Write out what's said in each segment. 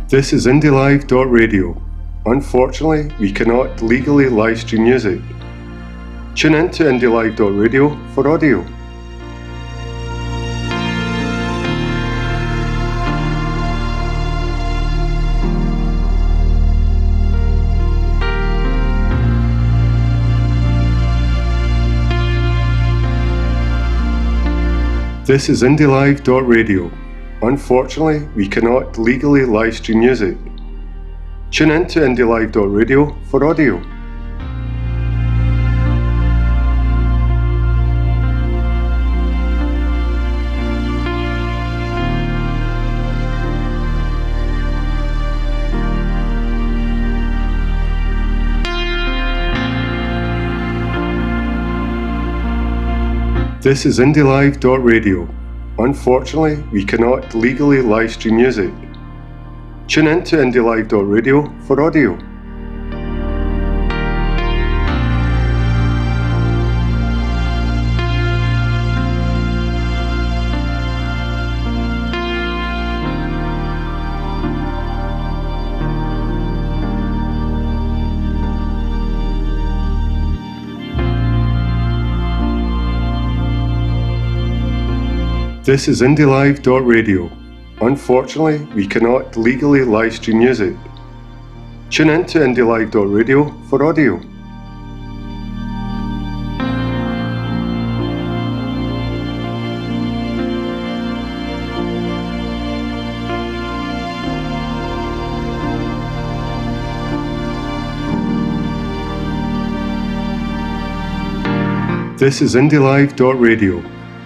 This is IndieLive.radio. Unfortunately, we cannot legally live stream music. Tune in to IndieLive.radio for audio. This is IndieLive.radio. Unfortunately, we cannot legally live stream music. Tune in to IndieLive.radio for audio. This is IndieLive.radio. Unfortunately, we cannot legally live stream music. Tune in to IndieLive.radio for audio. This is IndieLive.radio. Unfortunately, we cannot legally live stream music. Tune in to IndieLive.radio for audio. This is IndieLive.radio.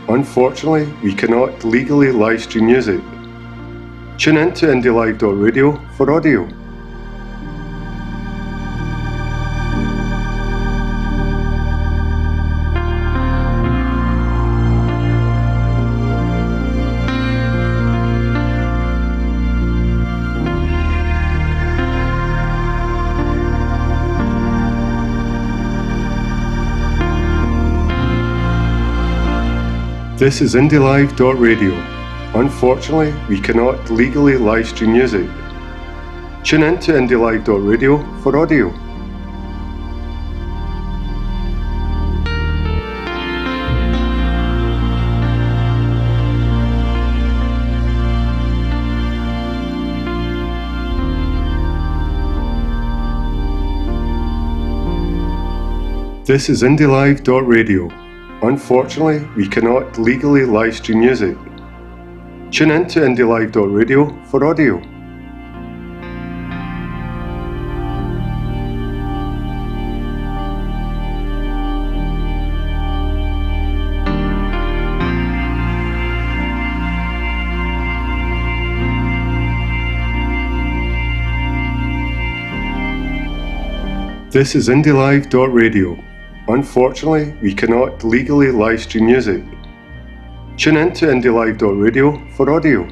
Unfortunately, we cannot legally live stream music. Tune in to IndieLive.radio for audio. This is IndieLive.radio. Unfortunately, we cannot legally live stream music. Tune in to IndieLive.radio for audio. This is IndieLive.radio. Unfortunately, we cannot legally live stream music. Tune in to IndieLive.radio for audio. This is IndieLive.radio. Unfortunately, we cannot legally live stream music. Tune in to IndieLive.radio for audio.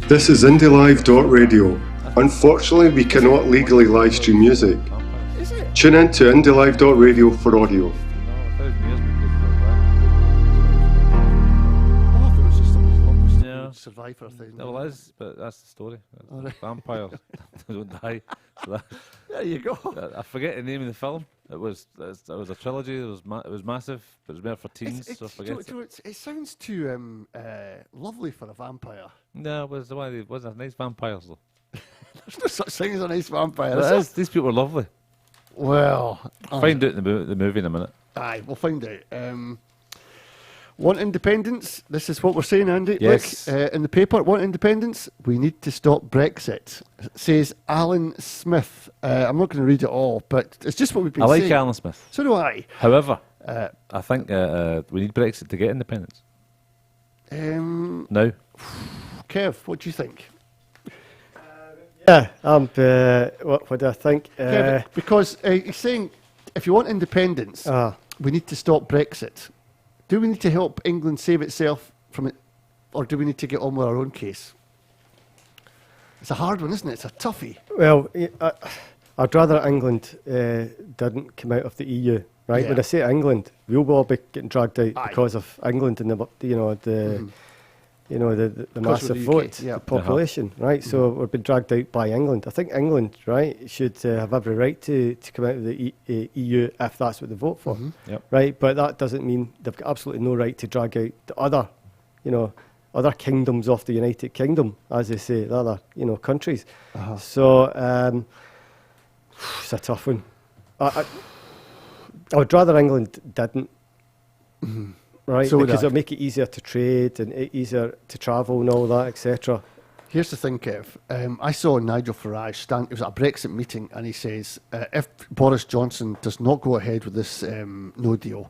This is IndieLive.radio. Unfortunately, we cannot legally live stream music. Tune in to IndieLive.radio for audio. Survivor thing. Well, it is, but that's the story. Vampires don't die. So there you go. I forget the name of the film. It was a trilogy. It was massive, but it was meant for teens. So I forget. It sounds too lovely for a vampire. No, it was a nice vampires though. There's no such thing as a nice vampire. These people are lovely. Well, I'll find out in the movie in a minute. Aye, we'll find out. Want independence? This is what we're saying, Andy. Yes. Look, in the paper, want independence? We need to stop Brexit, says Alan Smith. I'm not going to read it all, but it's just what we've been saying. I like Alan Smith. So do I. However, I think we need Brexit to get independence. No. Kev, what do you think? Yeah, what do I think? Kev, because he's saying if you want independence, we need to stop Brexit. Do we need to help England save itself from it, or do we need to get on with our own case? It's a hard one, isn't it? It's a toughie. Well, I'd rather England didn't come out of the EU, right? Yeah. When I say England, we'll all be getting dragged out Aye. because of England and the Because massive of the UK, vote, yeah. the population, right? So we've been dragged out by England. I think England, right, should have every right to come out of the EU if that's what they vote for, Yep. right? But that doesn't mean they've got absolutely no right to drag out the other kingdoms of the United Kingdom, as they say, the other countries. So it's a tough one. I would rather England didn't. Right, So would because I. it'll make it easier to trade and easier to travel and all that, etc. Here's the thing, Kev. I saw Nigel Farage stand. It was at a Brexit meeting, and he says if Boris Johnson does not go ahead with this no deal,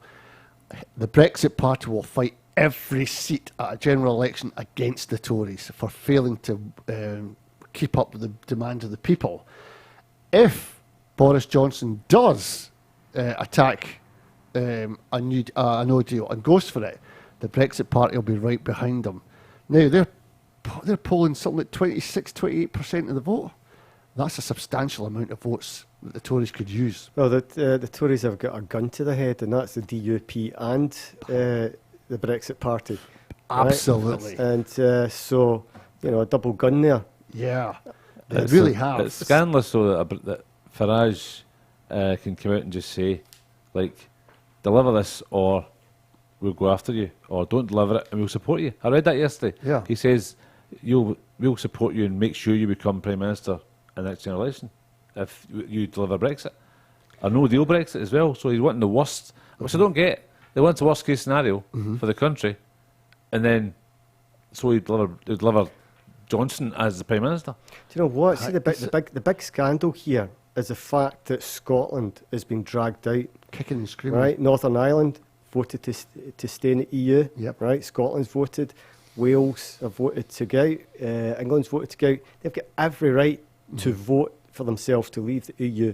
the Brexit Party will fight every seat at a general election against the Tories for failing to keep up with the demands of the people. If Boris Johnson does attack a no deal and goes for it, the Brexit Party will be right behind him. Now they're polling something like 26-28% of the vote. That's a substantial amount of votes that the Tories could use. Well, the Tories have got a gun to their head, and that's the DUP and the Brexit Party. Absolutely. Right? And so, a double gun there. Yeah, they really have. It's scandalous so that Farage can come out and just say, like, deliver this or we'll go after you, or don't deliver it and we'll support you. I read that yesterday. Yeah. He says we'll support you and make sure you become Prime Minister in the next general election if you deliver Brexit. A no deal Brexit as well. So he's wanting the worst, which I don't get. They want the worst case scenario for the country, and then so he deliver Johnson as the Prime Minister. Do you know what? See, the big scandal here is the fact that Scotland has been dragged out. Kicking and screaming. Right, Northern Ireland voted to stay in the EU. Yep. Right, Scotland's voted. Wales have voted to go out. England's voted to go out. They've got every right to vote for themselves to leave the EU,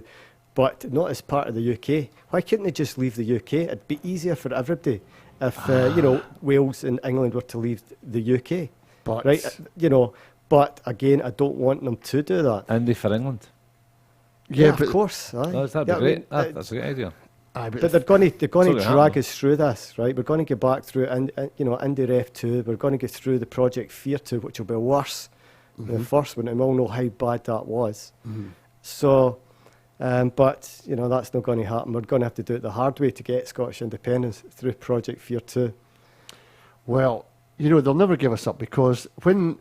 but not as part of the UK. Why couldn't they just leave the UK? It'd be easier for everybody if Wales and England were to leave the UK. But Right, but again, I don't want them to do that. Andy for England. yeah, of but course. Aye. That'd be Yeah, I great. mean, That's a good idea. But they're going to gonna drag happen. us through this, right? We're going to go back through, Indy Ref 2. We're going to go through the Project Fear 2, which will be worse than the first one, and we all know how bad that was. So, but that's not going to happen. We're going to have to do it the hard way to get Scottish independence through Project Fear 2. well, they'll never give us up, because when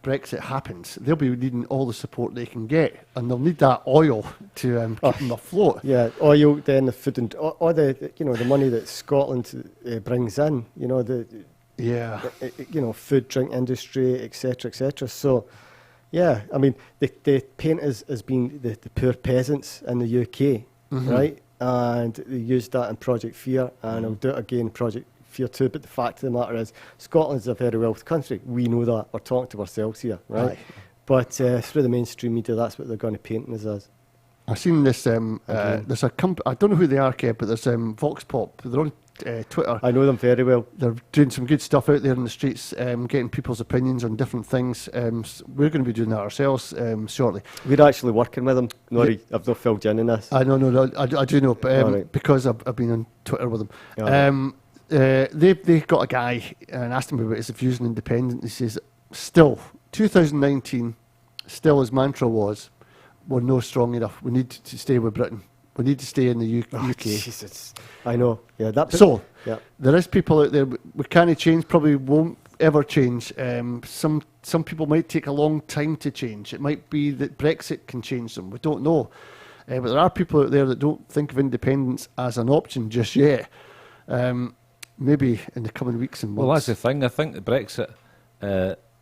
Brexit happens, they'll be needing all the support they can get, and they'll need that oil to keep them afloat. Yeah, oil, then the food and all the the money that Scotland brings in. Yeah. Food, drink industry, etc. So, yeah, I mean, they paint us as being the poor peasants in the UK, right? And they used that in Project Fear, and I'll do it again in Project Fear 2. But the fact of the matter is, Scotland's a very wealthy country. We know that. We're talking to ourselves here, right? Aye. But through the mainstream media, that's what they're going to paint us as. I've seen this. There's a company. I don't know who they are, Kev, but there's Vox Pop. They're on Twitter. I know them very well. They're doing some good stuff out there in the streets, getting people's opinions on different things. We're going to be doing that ourselves shortly. We're actually working with them. Norrie, I've not filled you in on this. I know, I do know, but Alright. because I've been on Twitter with them. Alright. They got a guy and asked him about his views on independence. He says, still, 2019, still his mantra was, we're no strong enough. We need to stay with Britain. We need to stay in the UK. Jesus. I know. Yeah, So, yeah. there is people out there, we can't change, probably won't ever change. Some people might take a long time to change. It might be that Brexit can change them. We don't know. But there are people out there that don't think of independence as an option just yet. maybe in the coming weeks and months. Well, that's the thing. I think the Brexit,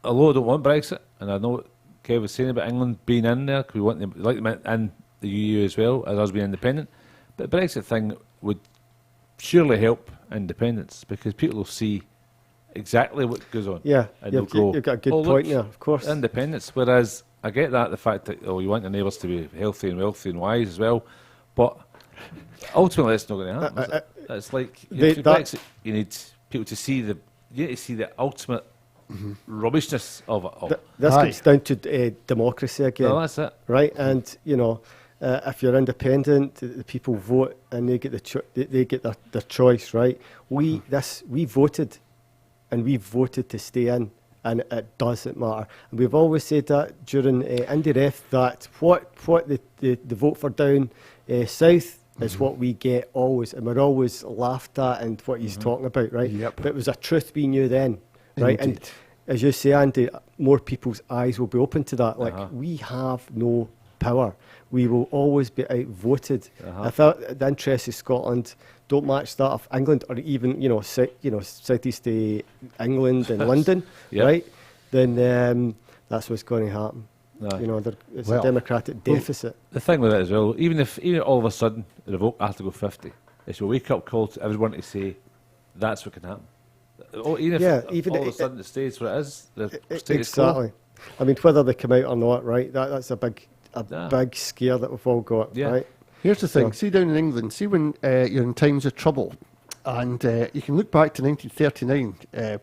although I don't want Brexit, and I know what Kev was saying about England being in there, 'cause we want them, like them in the EU as well, as us being independent, but the Brexit thing would surely help independence, because people will see exactly what goes on. Yeah, And you've, they'll go, you've got a good "Oh, point look, there, of course. independence." Whereas I get that, the fact that, oh, you want your neighbours to be healthy and wealthy and wise as well, but ultimately it's not going to happen. Is it? It's like Brexit, you need people to see the ultimate rubbishness of it all. This Aye. comes down to democracy again, Well, that's it. right? And if you're independent, the people vote and they get they get their choice, right? We voted, and we voted to stay in, and it doesn't matter. And we've always said that during Indie Ref, that what the vote for down south is what we get always, and we're always laughed at, and what he's talking about, right? Yep. But it was a truth we knew then, right? Indeed. And as you say, Andy, more people's eyes will be open to that. Like, Uh-huh. we have no power. We will always be outvoted. Uh-huh. I thought the interests of Scotland don't match that of England, or even southeast England and London, Yep. right? Then that's what's going to happen. Aye. It's Well, a democratic deficit. The thing with it as well, even if all of a sudden the revoke Article 50, it's a wake-up call to everyone to say that's what can happen. Even if all of a sudden it stays where it is, the status quo. Exactly. I mean, whether they come out or not, right? That's a big Yeah. big scare that we've all got, Yeah. right? Here's the thing. So- See, down in England, see when you're in times of trouble, and you can look back to 1939,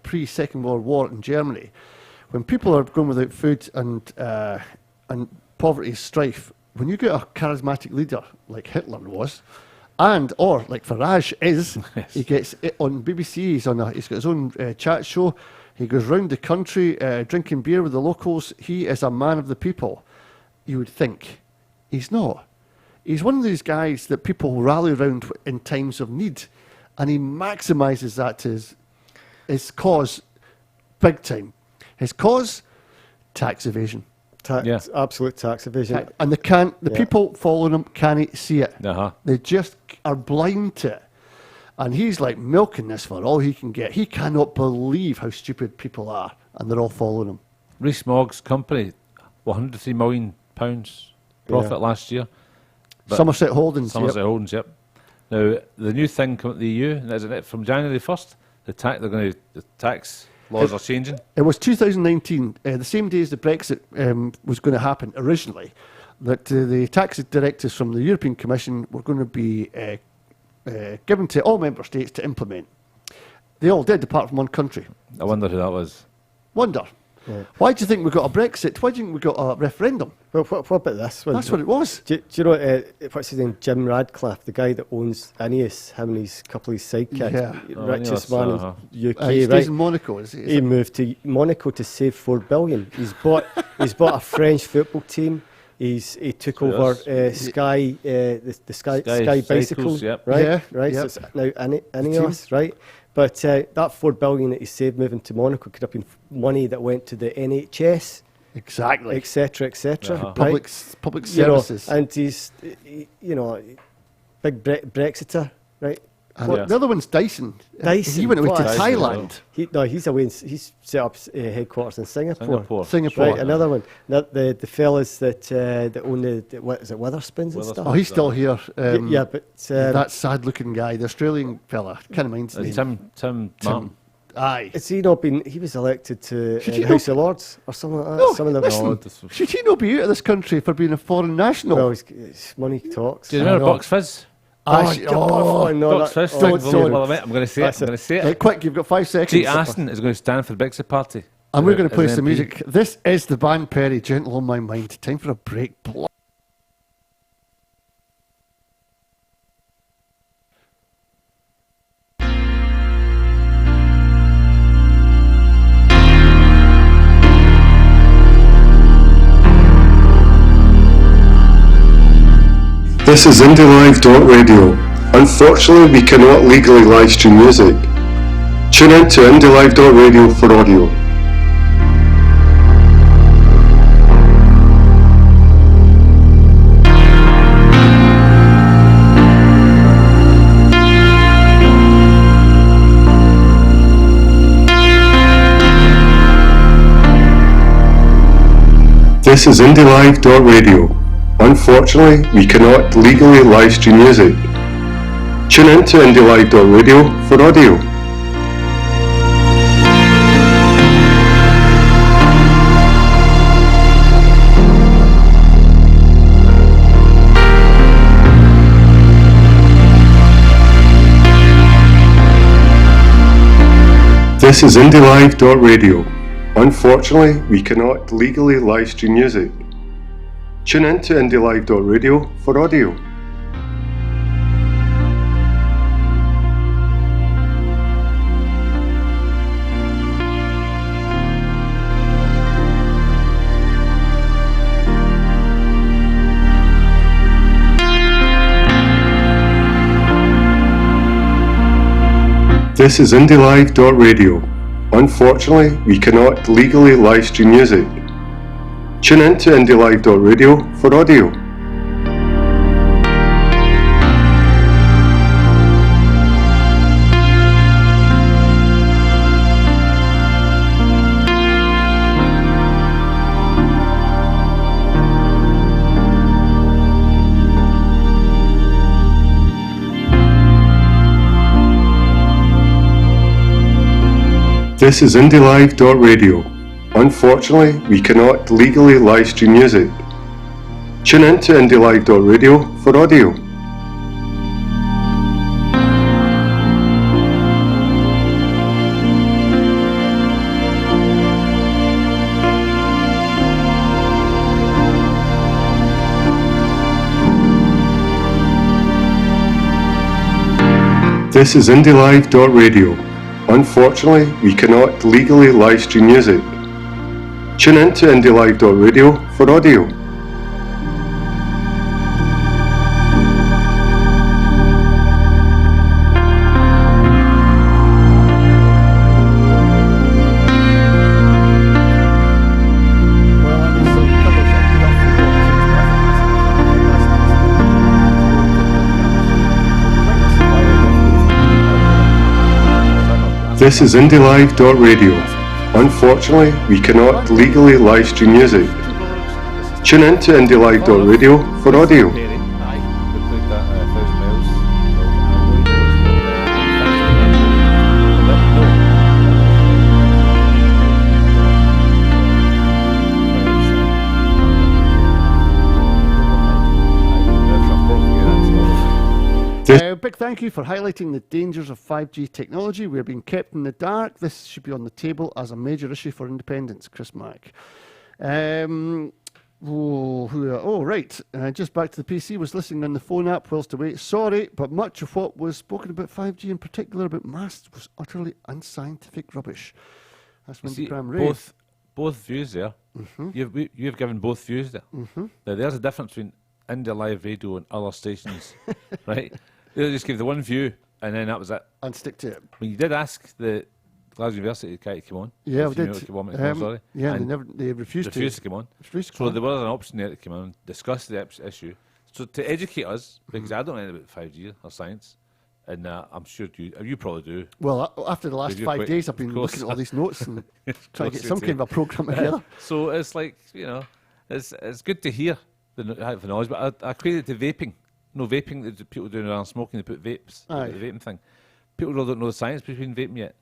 pre-Second World War in Germany, when people are going without food and poverty strife. When you get a charismatic leader like Hitler was, or like Farage is, Yes. he gets it on BBC. He's got his own chat show. He goes round the country drinking beer with the locals. He is a man of the people. You would think. He's not. He's one of these guys that people rally around in times of need, and he maximises that to his cause big time. His cause, tax evasion. Yeah. Absolute tax evasion. And the Yeah. people following him can't see it. Uh-huh. They just are blind to it. And he's like milking this for all he can get. He cannot believe how stupid people are, and they're all following him. Rees-Mogg's company, £103 million profit Yeah. last year. But Somerset Holdings. Somerset yep. Holdings, yep. Now, the new thing coming to the EU, and isn't it, from January 1st, the tax laws are changing. It was 2019, the same day as the Brexit was going to happen originally, that the tax directives from the European Commission were going to be given to all member states to implement. They all did, apart from one country. I wonder who that was. Wonder. Yeah. Why do you think we got a Brexit? Why do you think we got a referendum? Well, what about this one? That's what it was. Do you know what's his name? Jim Radcliffe, the guy that owns Ineos, him and his couple of his sidekicks, Yeah. Oh, richest Ineos, man uh-huh. in UK, He right? stays in Monaco. Is He moved to Monaco to save $4 billion. He's bought a French football team. He took So over that's- Sky, the Sky Cycles, bicycles, yep. right? Yeah, Right. yep. So it's now Ineos, right? But that $4 billion that he saved moving to Monaco could have been money that went to the NHS, Exactly. etc., etc. Uh-huh. Public services. And he's, big Brexiter, right? And Yeah. the other one's Dyson. Dyson, He went away to what? Thailand. He's away. He's set up headquarters in Singapore. Singapore. Right, another one. The fellas that own what is it, Witherspoons and stuff. Oh, he's still here. Yeah, but that sad-looking guy, the Australian fella. Can't mind his name. Tim Martin. Aye. has he not been? He was elected to Should he the House of Lords or something like that. No, Some of the listen. Should he not be out of this country for being a foreign national? well, his money talks. Do you remember know. Box Fizz? No, Box Fizz. don't. I'm going to say it. That's I'm going to say it. Quick, you've got 5 seconds. Jake Aston is going to stand for the Brexit Party. And we're going to as play an some MP. music. This is the band Perry, Gentle on My Mind. Time for a break. This is IndieLive.radio. Unfortunately, we cannot legally live stream music. Tune in to IndieLive.radio for audio. This is IndieLive.radio. Unfortunately, we cannot legally live stream music. Tune in to IndieLive.radio for audio. This is IndieLive.radio. Unfortunately, we cannot legally live stream music. Tune in to IndieLive.radio for audio. This is IndieLive.radio. Unfortunately, we cannot legally live stream music. Tune in to IndieLive.radio for audio. This is IndieLive.radio. Unfortunately, we cannot legally live stream music. Tune in to IndieLive.radio for audio. This is IndieLive.radio. Unfortunately, we cannot legally live stream music. Tune in to IndieLive.radio for audio. This is IndieLive.radio. Unfortunately, we cannot legally live stream music. Tune in to IndieLive.radio for audio. Big thank you for highlighting the dangers of 5G technology. We're being kept in the dark. This should be on the table as a major issue for independence. Chris Mack. Right. Just back to the PC. Was listening on the phone app whilst away. Sorry, but much of what was spoken about 5G, in particular about masts, was utterly unscientific rubbish. That's Wendy Graham Ray. Both views there. Mm-hmm. You've given both views there. Mm-hmm. Now, there's a difference between Indie Live Radio and other stations, right? They just gave the one view, and then that was it. And stick to it. When you did ask the Glasgow University guy to come on. Yeah, we did. Yeah, and they refused to come on. So there was an option there to come on and discuss the issue. So to educate us, because I don't know anything about 5G or science, and I'm sure you probably do. Well, after the last 5 days, I've been looking at all these notes and trying to get some kind of a programme together. So it's like, it's good to hear the knowledge, but I equate it to vaping. No, vaping that people do around smoking, they put vapes, the vaping thing. People really don't know the science between vaping yet.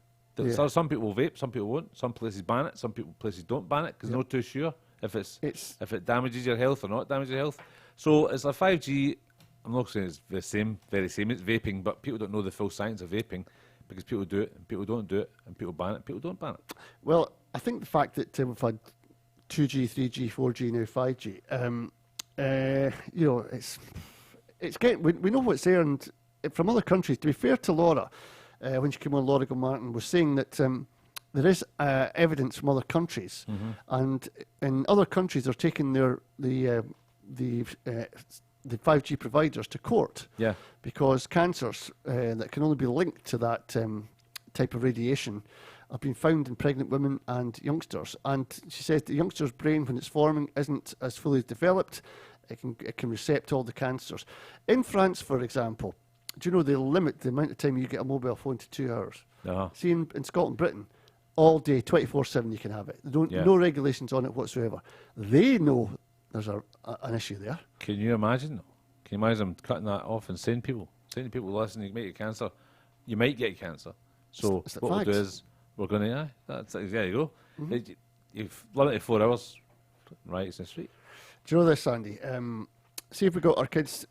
So some people will vape, some people won't. Some places ban it, some places don't ban it because they're not too sure if it damages your health or not damages your health. So it's a 5G. I'm not saying it's the very same as vaping, but people don't know the full science of vaping because people do it and people don't do it, and people ban it, people don't ban it. Well, I think the fact that we've had 2G, 3G, 4G, now 5G, it's getting, we know what's there, and from other countries. To be fair to Laura, when she came on, Laura Gilmartin was saying that there is evidence from other countries, and in other countries they're taking the 5G providers to court, because cancers that can only be linked to that type of radiation have been found in pregnant women and youngsters. And she says the youngster's brain, when it's forming, isn't as fully developed. It can recept all the cancers. In France, for example, do you know they limit the amount of time you get a mobile phone to 2 hours? Uh-huh. See, in Scotland, Britain, all day, 24/7. You can have it. No regulations on it whatsoever. They know there's an issue there. Can you imagine? Can you imagine them cutting that off and saying to people, listen, you might get cancer. You might get cancer. So It's what we'll do is we're going to, there you go. You've limited 4 hours. Right, it's sweet. Do you know this, Andy? See if we got our kids,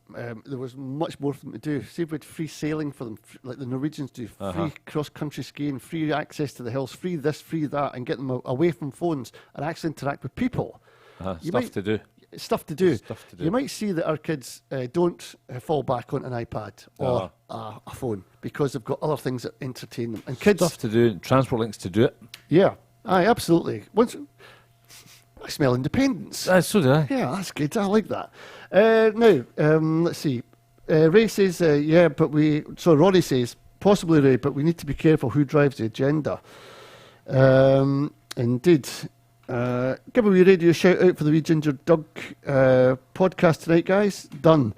there was much more for them to do. See if we had free sailing for them, like the Norwegians do, free cross-country skiing, free access to the hills, free this, free that, and get them away from phones and actually interact with people. Stuff to do. Stuff to do. Stuff to do. You might see that our kids don't fall back on an iPad or a phone because they've got other things that entertain them. And kids, Stuff to do, transport links to do it. yeah, aye, absolutely. I smell independence. So do I. Yeah, that's good. I like that. Let's see. Ray says, Ronnie says, possibly Ray, but we need to be careful who drives the agenda. Indeed. Give a wee radio shout out for the Wee Ginger Doug podcast tonight, guys. Done.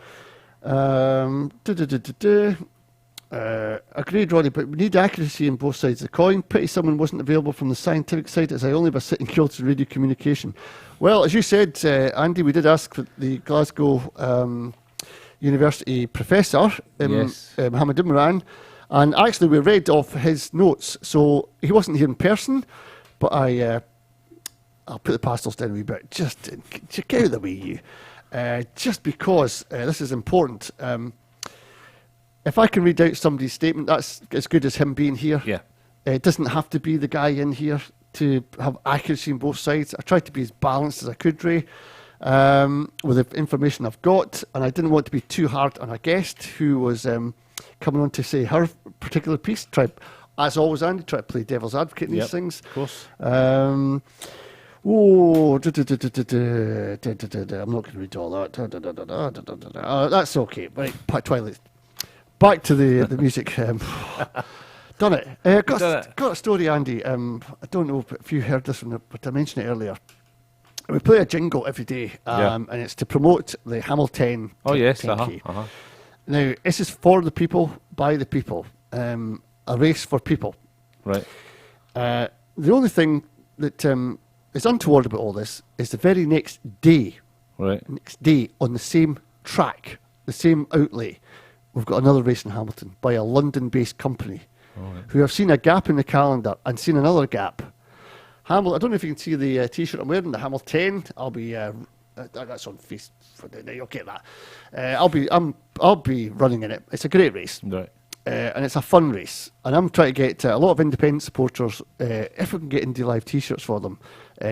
Agreed, Ronnie, but we need accuracy on both sides of the coin. Pity someone wasn't available from the scientific side, as I only have a sitting guild to radio communication. Well, as you said, Andy, we did ask for the Glasgow University professor, Mohammed Imran, and actually we read off his notes. So he wasn't here in person, but I'll put the pastels down a wee bit. Just get out of the way, you. Just because this is important. If I can read out somebody's statement, that's as good as him being here. Yeah. It doesn't have to be the guy in here to have accuracy on both sides. I tried to be as balanced as I could, Ray, with the information I've got, and I didn't want to be too hard on a guest who was coming on to say her particular piece. As always, Andy, try to play devil's advocate in these things. Of course. I'm not going to read all that. That's okay. Right, Twilight. Back to the music. Done it. Got a story, Andy. I don't know if you heard this one, but I mentioned it earlier. We play a jingle every day, and it's to promote the Hamilton 10K. Now, this is for the people, by the people, a race for people. Right. The only thing that is untoward about all this is the very next day, on the same track, the same outlay, we've got another race in Hamilton by a London-based company who have seen a gap in the calendar and seen another gap. I don't know if you can see the T-shirt I'm wearing, the Hamilton. I'll be that's on face. You'll get that. I'll be running in it. It's a great race, right? And it's a fun race. And I'm trying to get a lot of independent supporters, if we can get Indie Live T-shirts for them,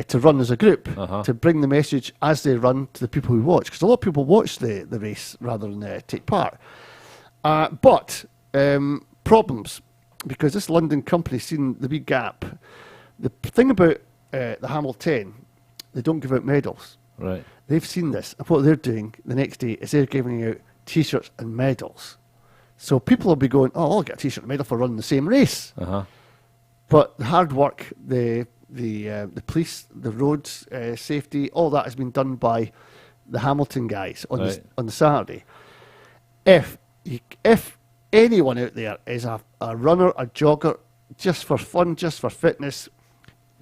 to run as a group, to bring the message as they run to the people who watch. Because a lot of people watch the race rather than take part. But problems, because this London company seen the big gap. The thing about the Hamilton, they don't give out medals. Right. They've seen this, and what they're doing the next day is they're giving out T-shirts and medals. So people will be going, I'll get a T-shirt and medal for running the same race. But the hard work, the police, the roads safety, all that has been done by the Hamilton guys on the Saturday. If anyone out there is a runner, a jogger, just for fun, just for fitness,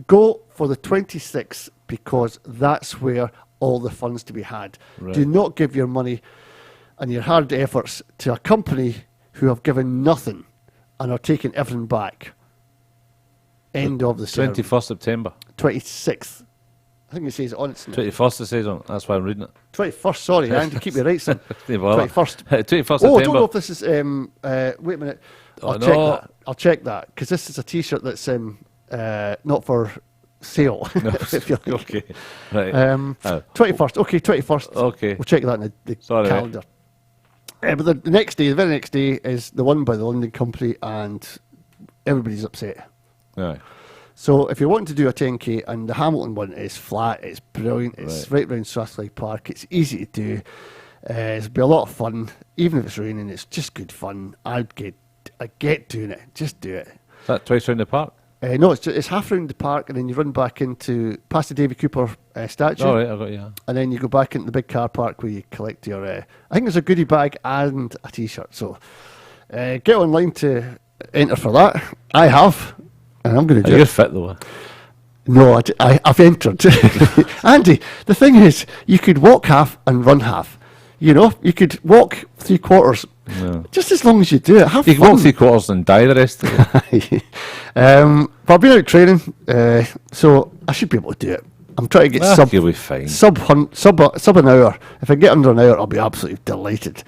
go for the 26th, because that's where all the fun's to be had. Right. Do not give your money and your hard efforts to a company who have given nothing and are taking everything back. End of the 21st September. 26th. I think it says on it. 21st it says on. That's why I'm reading it. 21st, sorry, Andy, keep me right, son. 21st. 21st September. Oh, I don't know if this is. Wait a minute. I'll check that, because this is a T-shirt that's not for sale. No, okay. Right. 21st. Okay, 21st. Okay. We'll check that in the calendar. But the next day, the very next day, is the one by the London company, and everybody's upset. Right. So if you're wanting to do a 10K, and the Hamilton one is flat, it's brilliant, it's right round Strathclyde Park, it's easy to do, it'll be a lot of fun, even if it's raining, it's just good fun. I get doing it, just do it. Is that twice round the park? No, it's half round the park, and then you run back past the Davy Cooper statue. Oh, right, I got you. And then you go back into the big car park where you collect your, I think there's a goodie bag and a T-shirt. So get online to enter for that. I have. and I'm going to do You're it. fit though. No, I've entered. Andy, the thing is, you could walk half and run half. You know, you could walk 3/4, just as long as you do it. Have You can fun. walk 3/4 and die the rest of it. But I've been out training, so I should be able to do it. I'm trying to get You'll be fine. sub an hour. If I get under an hour, I'll be absolutely delighted.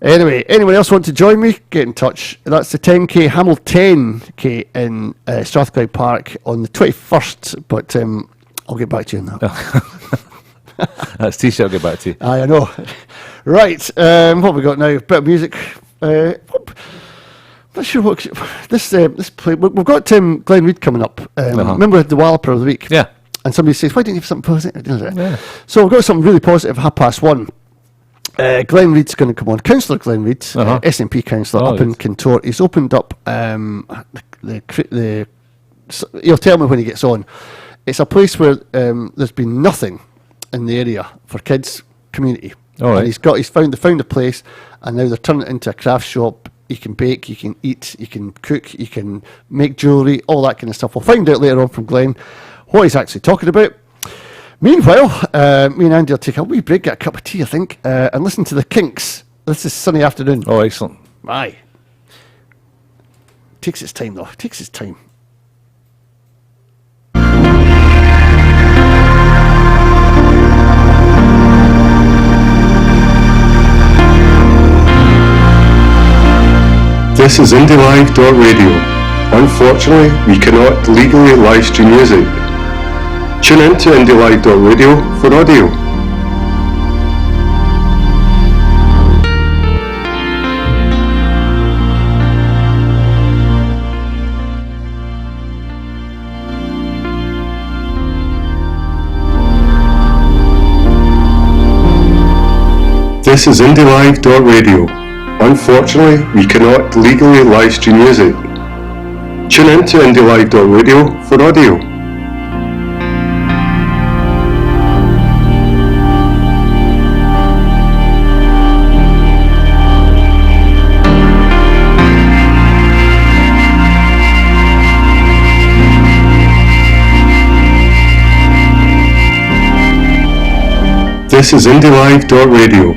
Anyway, anyone else want to join me? Get in touch. That's the 10k, Hamel 10k in Strathclyde Park on the 21st. But I'll get back to you on that. That's T-shirt. I'll get back to you. I know. Right, what have we got now? A bit of music. Not sure what this play. We've got Glenn Reid coming up. Remember the Walloper of the week? Yeah. And somebody says, "Why didn't you have something positive?" Yeah. So we've got something really positive. 1:30. Glenn Reid's going to come on. Councillor Glenn Reid, SNP councillor up in Kintore. He's opened up the. He'll tell me when he gets on. It's a place where there's been nothing in the area for kids community. All right. And they found a place, and now they're turning it into a craft shop. You can bake, you can eat, you can cook, you can make jewellery, all that kind of stuff. We'll find out later on from Glenn what he's actually talking about. Meanwhile, me and Andy will take a wee break, get a cup of tea, I think, and listen to the Kinks. This is sunny afternoon. Oh, excellent. Aye. Takes its time, though. Takes its time. This is IndieLive.radio. Unfortunately, we cannot legally live stream music. Tune in to IndieLive.radio for audio. This is IndieLive.radio. Unfortunately, we cannot legally live stream music. Tune in to IndieLive.radio for audio. This is IndieLive.radio.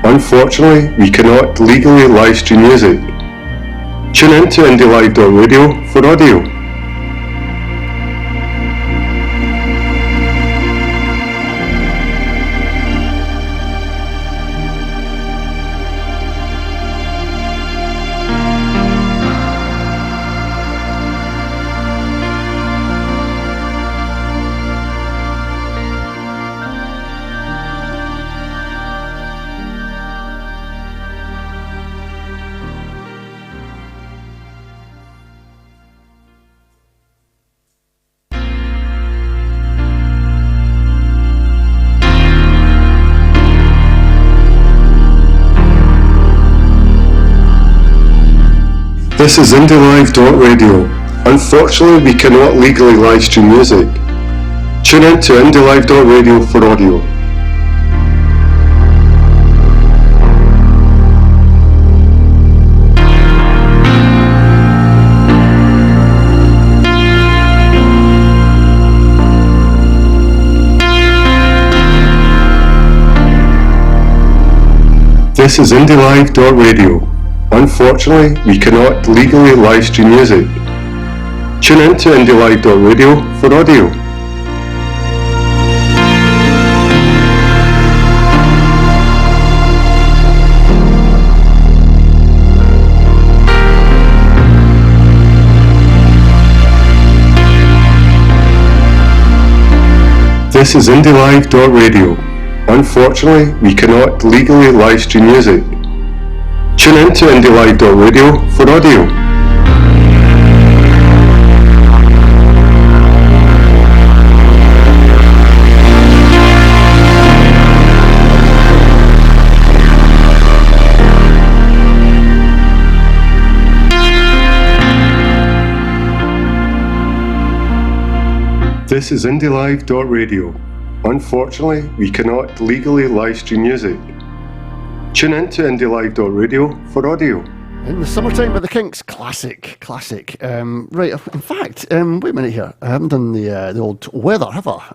Unfortunately, we cannot legally live stream music. Tune in to IndieLive.radio for audio. This is IndieLive.radio. Unfortunately, we cannot legally live stream music. Tune in to IndieLive.radio for audio. This is IndieLive.radio. Unfortunately, we cannot legally live stream music. Tune in to IndieLive.radio for audio. This is IndieLive.radio. Unfortunately, we cannot legally live stream music. Tune in to IndieLive.radio for audio. This is IndieLive.radio. Unfortunately, we cannot legally live stream music. Tune in to IndieLive.radio for audio. In the Summertime by the Kinks, classic. Right, in fact, wait a minute here. I haven't done the old weather, have I?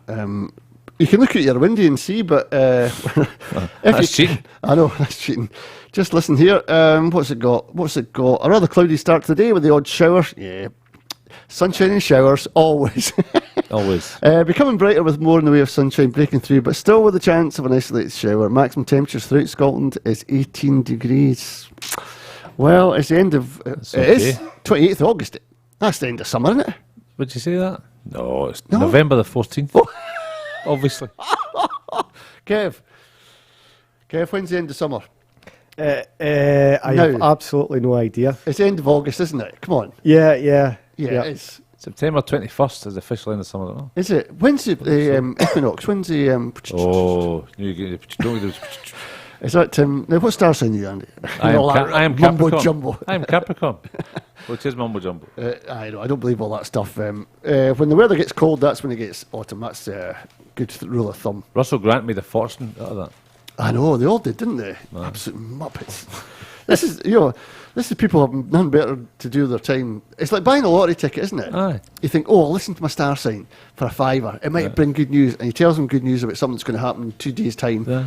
You can look at your window and see, but That's cheating. I know, that's cheating. Just listen here. What's it got? A rather cloudy start to the day with the odd shower. Yeah. Sunshine and showers, always. Always. Becoming brighter with more in the way of sunshine breaking through, but still with a chance of an isolated shower. Maximum temperatures throughout Scotland is 18 degrees. Well, it's the end of... it is 28th of August. That's the end of summer, isn't it? Would you say that? No, it's No? November the 14th. Oh. Obviously. Kev, when's the end of summer? I have absolutely no idea. It's the end of August, isn't it? Come on. Yeah. Yeah, it is. September 21st is the official end of summer. No? Is it? When's the equinox? When's the... Oh, you don't do Is that... now, what star sign are you, Andy? I am Mumbo Capricorn. jumbo. I am Capricorn, which is mumbo jumbo. I don't believe all that stuff. When the weather gets cold, that's when it gets autumn. That's a good rule of thumb. Russell Grant made a fortune out of that. I know, they all did, didn't they? Absolute muppets. This is people have none better to do with their time. It's like buying a lottery ticket, isn't it? Aye. You think, oh, I'll listen to my star sign for a £5. It might bring good news. And he tells them good news about something that's going to happen in 2 days' time. Yeah.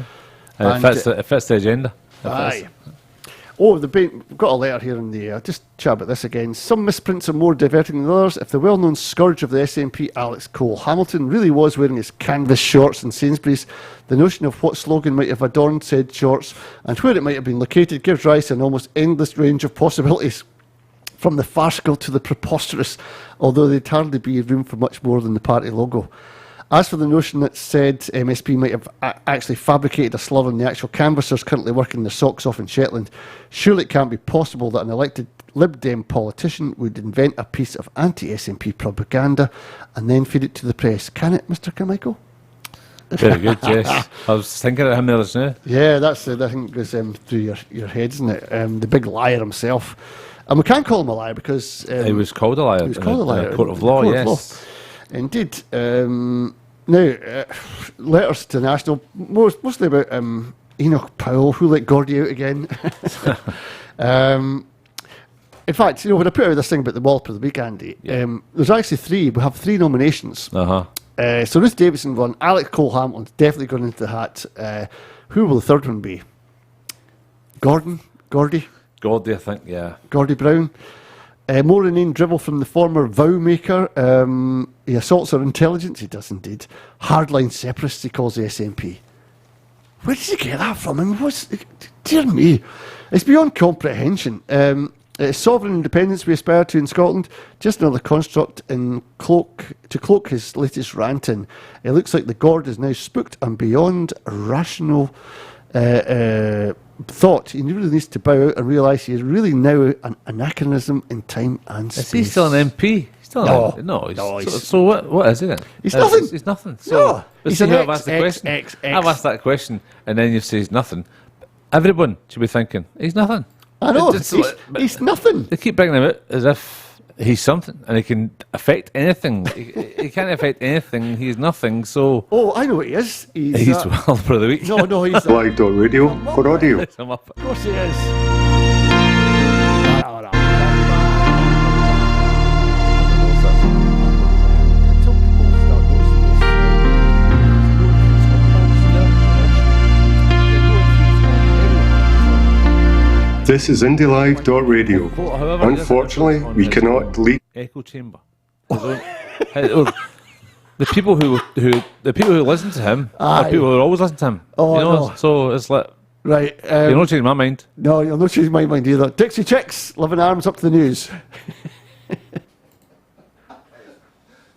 And, It fits the agenda. Aye. Oh, we've got a letter here in the... just chat about this again. Some misprints are more diverting than others. If the well-known scourge of the SNP, Alex Cole-Hamilton, really was wearing his canvas shorts in Sainsbury's, the notion of what slogan might have adorned said shorts and where it might have been located gives rise to an almost endless range of possibilities, from the farcical to the preposterous, although there'd hardly be room for much more than the party logo. As for the notion that said MSP might have actually fabricated a slur on the actual canvassers currently working their socks off in Shetland, surely it can't be possible that an elected Lib Dem politician would invent a piece of anti-SNP propaganda and then feed it to the press. Can it, Mr. Carmichael? Very good, yes. I was thinking of him there just now. Yeah, that's I think it goes through your head, isn't it? The big liar himself. And we can't call him a liar because... he was called a liar. He was called a liar. In a court of law, yes. Indeed. Now, letters to National, mostly about Enoch Powell, who let Gordy out again. In fact, when I put out this thing about the Wallop of the Week, Andy, there's actually 3. We have 3 nominations. Uh-huh. So Ruth Davidson won. Alex Cole-Hamilton's definitely gone into the hat. Who will the third one be? Gordy, Gordy, I think, yeah. Gordy Brown. More inane dribble from the former vow maker. He assaults our intelligence. He does indeed. Hardline separatists, he calls the SNP. Where did he get that from? I mean, dear me. It's beyond comprehension. Sovereign independence we aspire to in Scotland. Just another construct to cloak his latest rant in. It looks like the Gord is now spooked and beyond rational thought. He really needs to bow out and realise he is really now an anachronism in time and space. Is he still an MP? So what is he then? He's nothing. He's nothing. So, No, but he's see an how I've asked the question. I've asked that question, and then you say he's nothing. Everyone should be thinking he's nothing. I know. It's He's nothing. They keep bringing him out as if he's something, and he can affect anything. he can't affect anything. He's nothing. So Oh, I know what he is. he's well for the week. No, he's... Live.radio for audio. Of course he is. This is IndieLive.radio. Unfortunately, we cannot leak. Echo chamber. The people who listen to him are Aye. people who always listen to him. Oh, you know, no. so it's like Right. you're not changing my mind. No, you'll not change my mind either. Dixie Chicks, loving arms up to the news.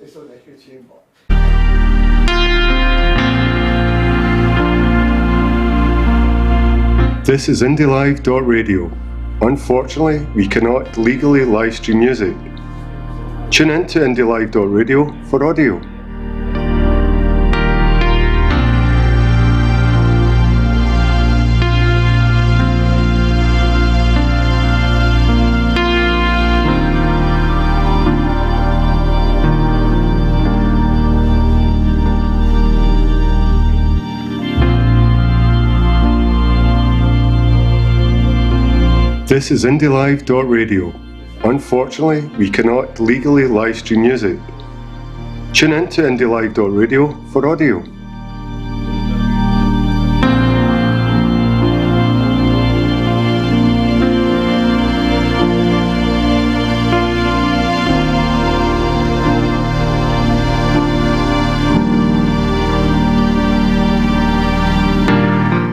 It's on Echo Chamber. This is IndieLive.radio. Unfortunately, we cannot legally live stream music. Tune in to IndieLive.radio for audio. This is IndieLive.radio. Unfortunately, we cannot legally live stream music. Tune in to IndieLive.radio for audio.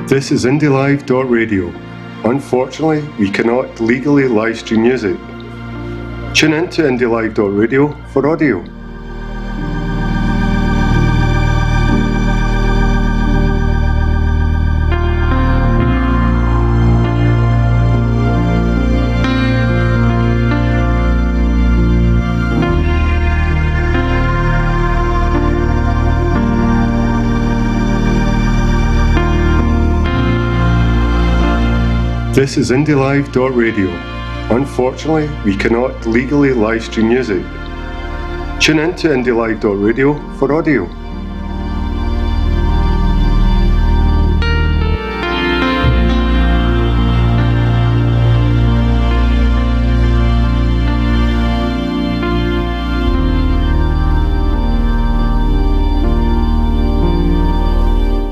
This is IndieLive.radio. Unfortunately, we cannot legally live stream music. Tune in to IndieLive.radio for audio. This is IndieLive.radio. Unfortunately, we cannot legally live stream music. Tune in to IndieLive.radio for audio.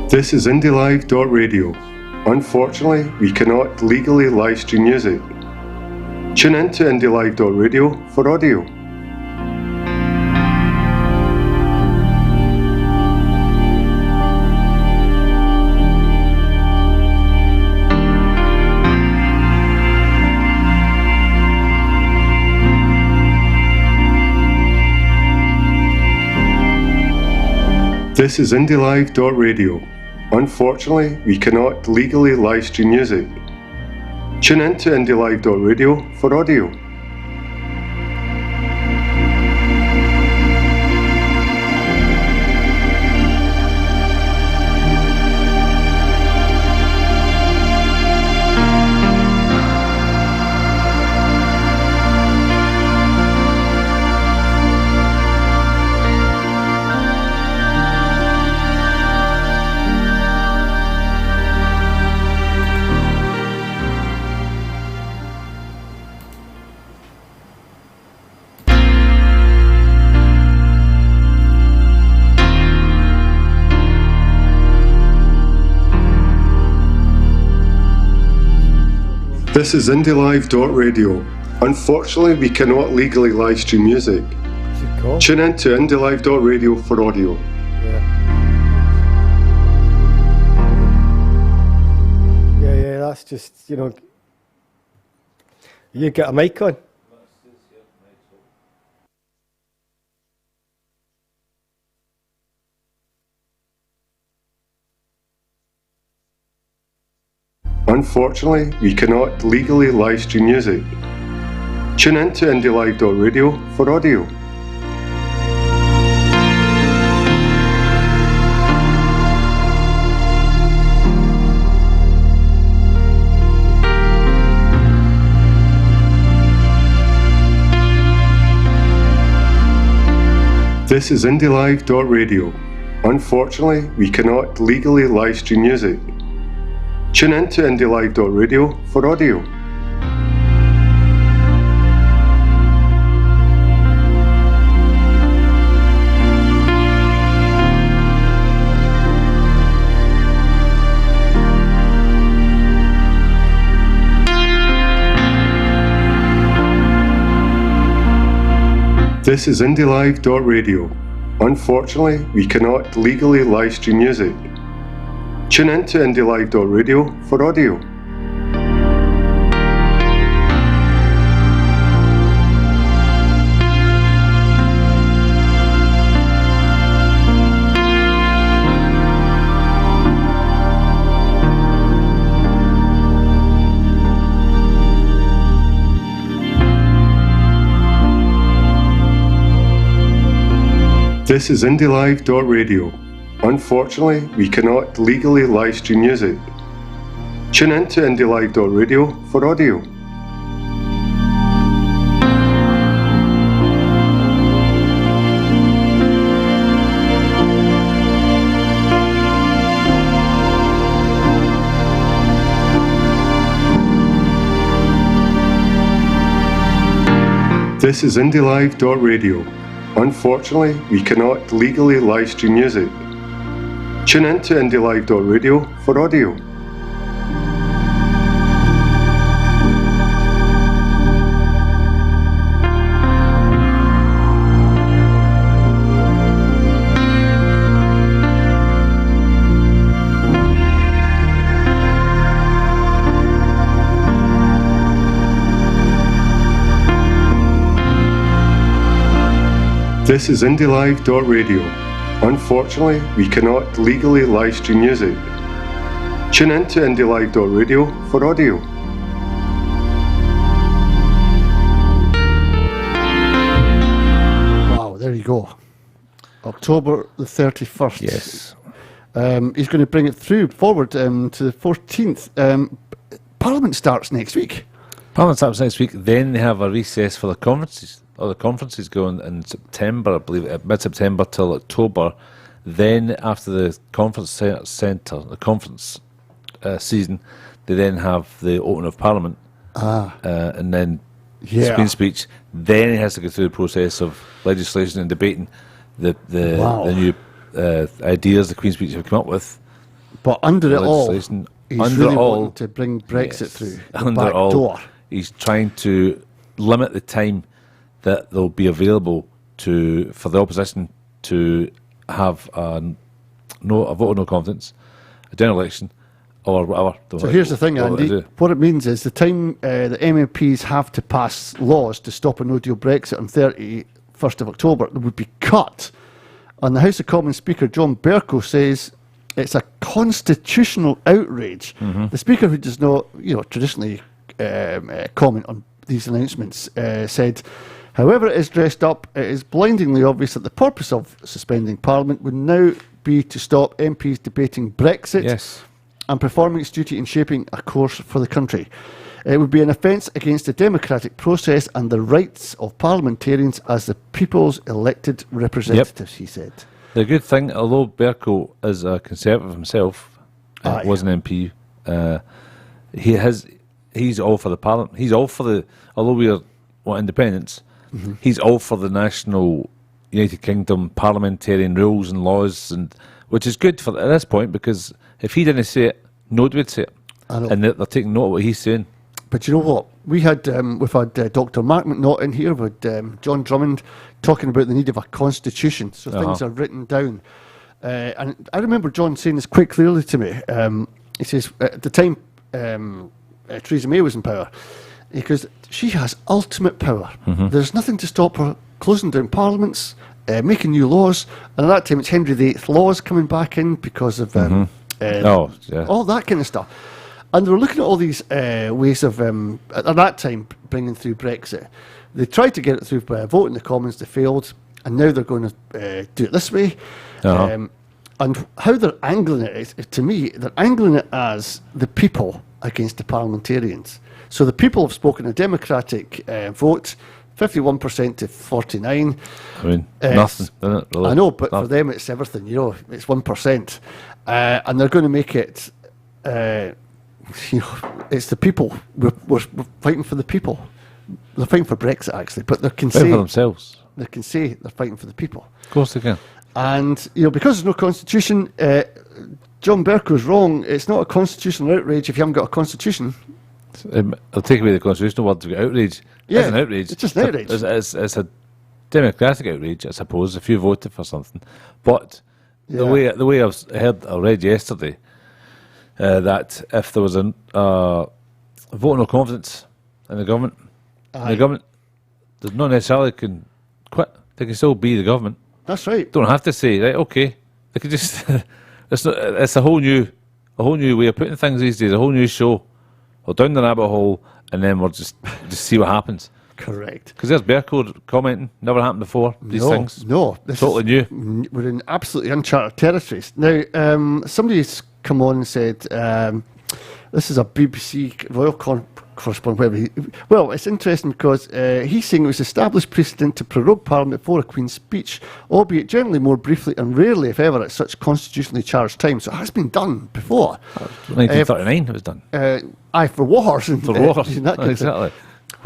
This is IndieLive.radio. Unfortunately, we cannot legally live stream music. Tune in to IndieLive.radio for audio. This is IndieLive.radio. Unfortunately, we cannot legally live stream music. Tune in to IndieLive.radio for audio. This is IndieLive.radio. Unfortunately, we cannot legally live stream music. What's it called? Tune in to IndieLive.radio for audio. Yeah, that's just, you got a mic on? Unfortunately, we cannot legally live stream music. Tune in to IndieLive.radio for audio. This is IndieLive.radio. Unfortunately, we cannot legally live stream music. Tune in to IndieLive.radio for audio. This is IndieLive.radio. Unfortunately, we cannot legally live stream music. Tune in to IndieLive.radio for audio. This is IndieLive.radio. Unfortunately, we cannot legally live stream music. Tune in to IndieLive.radio for audio. This is IndieLive.radio. Unfortunately, we cannot legally live stream music. Tune in to IndieLive.radio for audio. This is IndieLive.radio. Unfortunately, we cannot legally live stream music. Tune in to IndieLive.radio for audio. Wow, there you go. October the 31st. Yes. He's going to bring it forward to the 14th. Parliament starts next week. Parliament starts next week. Then they have a recess for the conferences. All the conferences going in September, I believe, mid-September till October. Then, after the conference centre, the conference season, they then have the opening of Parliament, and then Queen's speech. Then he has to go through the process of legislation and debating the new ideas the Queen's speech have come up with. But under it all, he's really all, wanting to bring Brexit through the under back all, door. He's trying to limit the time that they'll be available for the opposition to have a vote of no confidence, a general election, or whatever. So here's the thing, Andy. What it means is the time the MMPs have to pass laws to stop a no-deal Brexit on 31st of October would be cut. And the House of Commons Speaker, John Bercow, says it's a constitutional outrage. Mm-hmm. The Speaker, who does not traditionally comment on these announcements, said, however it is dressed up, it is blindingly obvious that the purpose of suspending Parliament would now be to stop MPs debating Brexit and performing its duty in shaping a course for the country. It would be an offence against the democratic process and the rights of parliamentarians as the people's elected representatives, he said. The good thing, although Bercow is a Conservative himself, was an MP, he's all for the Parliament. He's all for the, although we want independence, he's all for the national United Kingdom parliamentarian rules and laws, and which is good for at this point, because if he didn't say it, nobody would say it, and they're taking note of what he's saying. But you know what? We've had Dr. Mark McNaught in here with John Drummond talking about the need of a constitution, so things are written down. And I remember John saying this quite clearly to me. He says at the time Theresa May was in power, because she has ultimate power. Mm-hmm. There's nothing to stop her closing down parliaments, making new laws, and at that time it's Henry VIII laws coming back in because of all that kind of stuff. And they were looking at all these ways of, at that time, bringing through Brexit. They tried to get it through by a vote in the Commons, they failed, and now they're going to do it this way. And how they're angling it is, to me, they're angling it as the people against the parliamentarians. So the people have spoken a democratic vote, 51% to 49%. I mean, nothing, isn't it? Really? I know, but for them it's everything, it's 1%. And they're going to make it, it's the people. We're fighting for the people. They're fighting for Brexit, actually, but they can say for themselves. They can say they're fighting for the people. Of course they can. And, because there's no constitution, John Bercow's wrong. It's not a constitutional outrage if you haven't got a constitution. I'll take away the constitutional word to get outrage. Yeah, it's an outrage. It's just an outrage. It's a democratic outrage, I suppose, if you voted for something. But the way I read yesterday, that if there was a vote of no confidence in the government, the government does not necessarily can quit. They can still be the government. That's right. Don't have to say, right, okay. They could just it's a whole new way of putting things these days, a whole new show. We're down the rabbit hole, and then we'll just see what happens. Correct. Because there's Bercow commenting, never happened before, these things. No, this totally new. We're in absolutely uncharted territories. Now, somebody's come on and said, this is a BBC Royal correspondent. Well, it's interesting because he's saying it was established precedent to prorogue Parliament for a Queen's speech, albeit generally more briefly and rarely, if ever, at such constitutionally charged time. So it has been done before. 1939 it was done. For wars. For wars, exactly.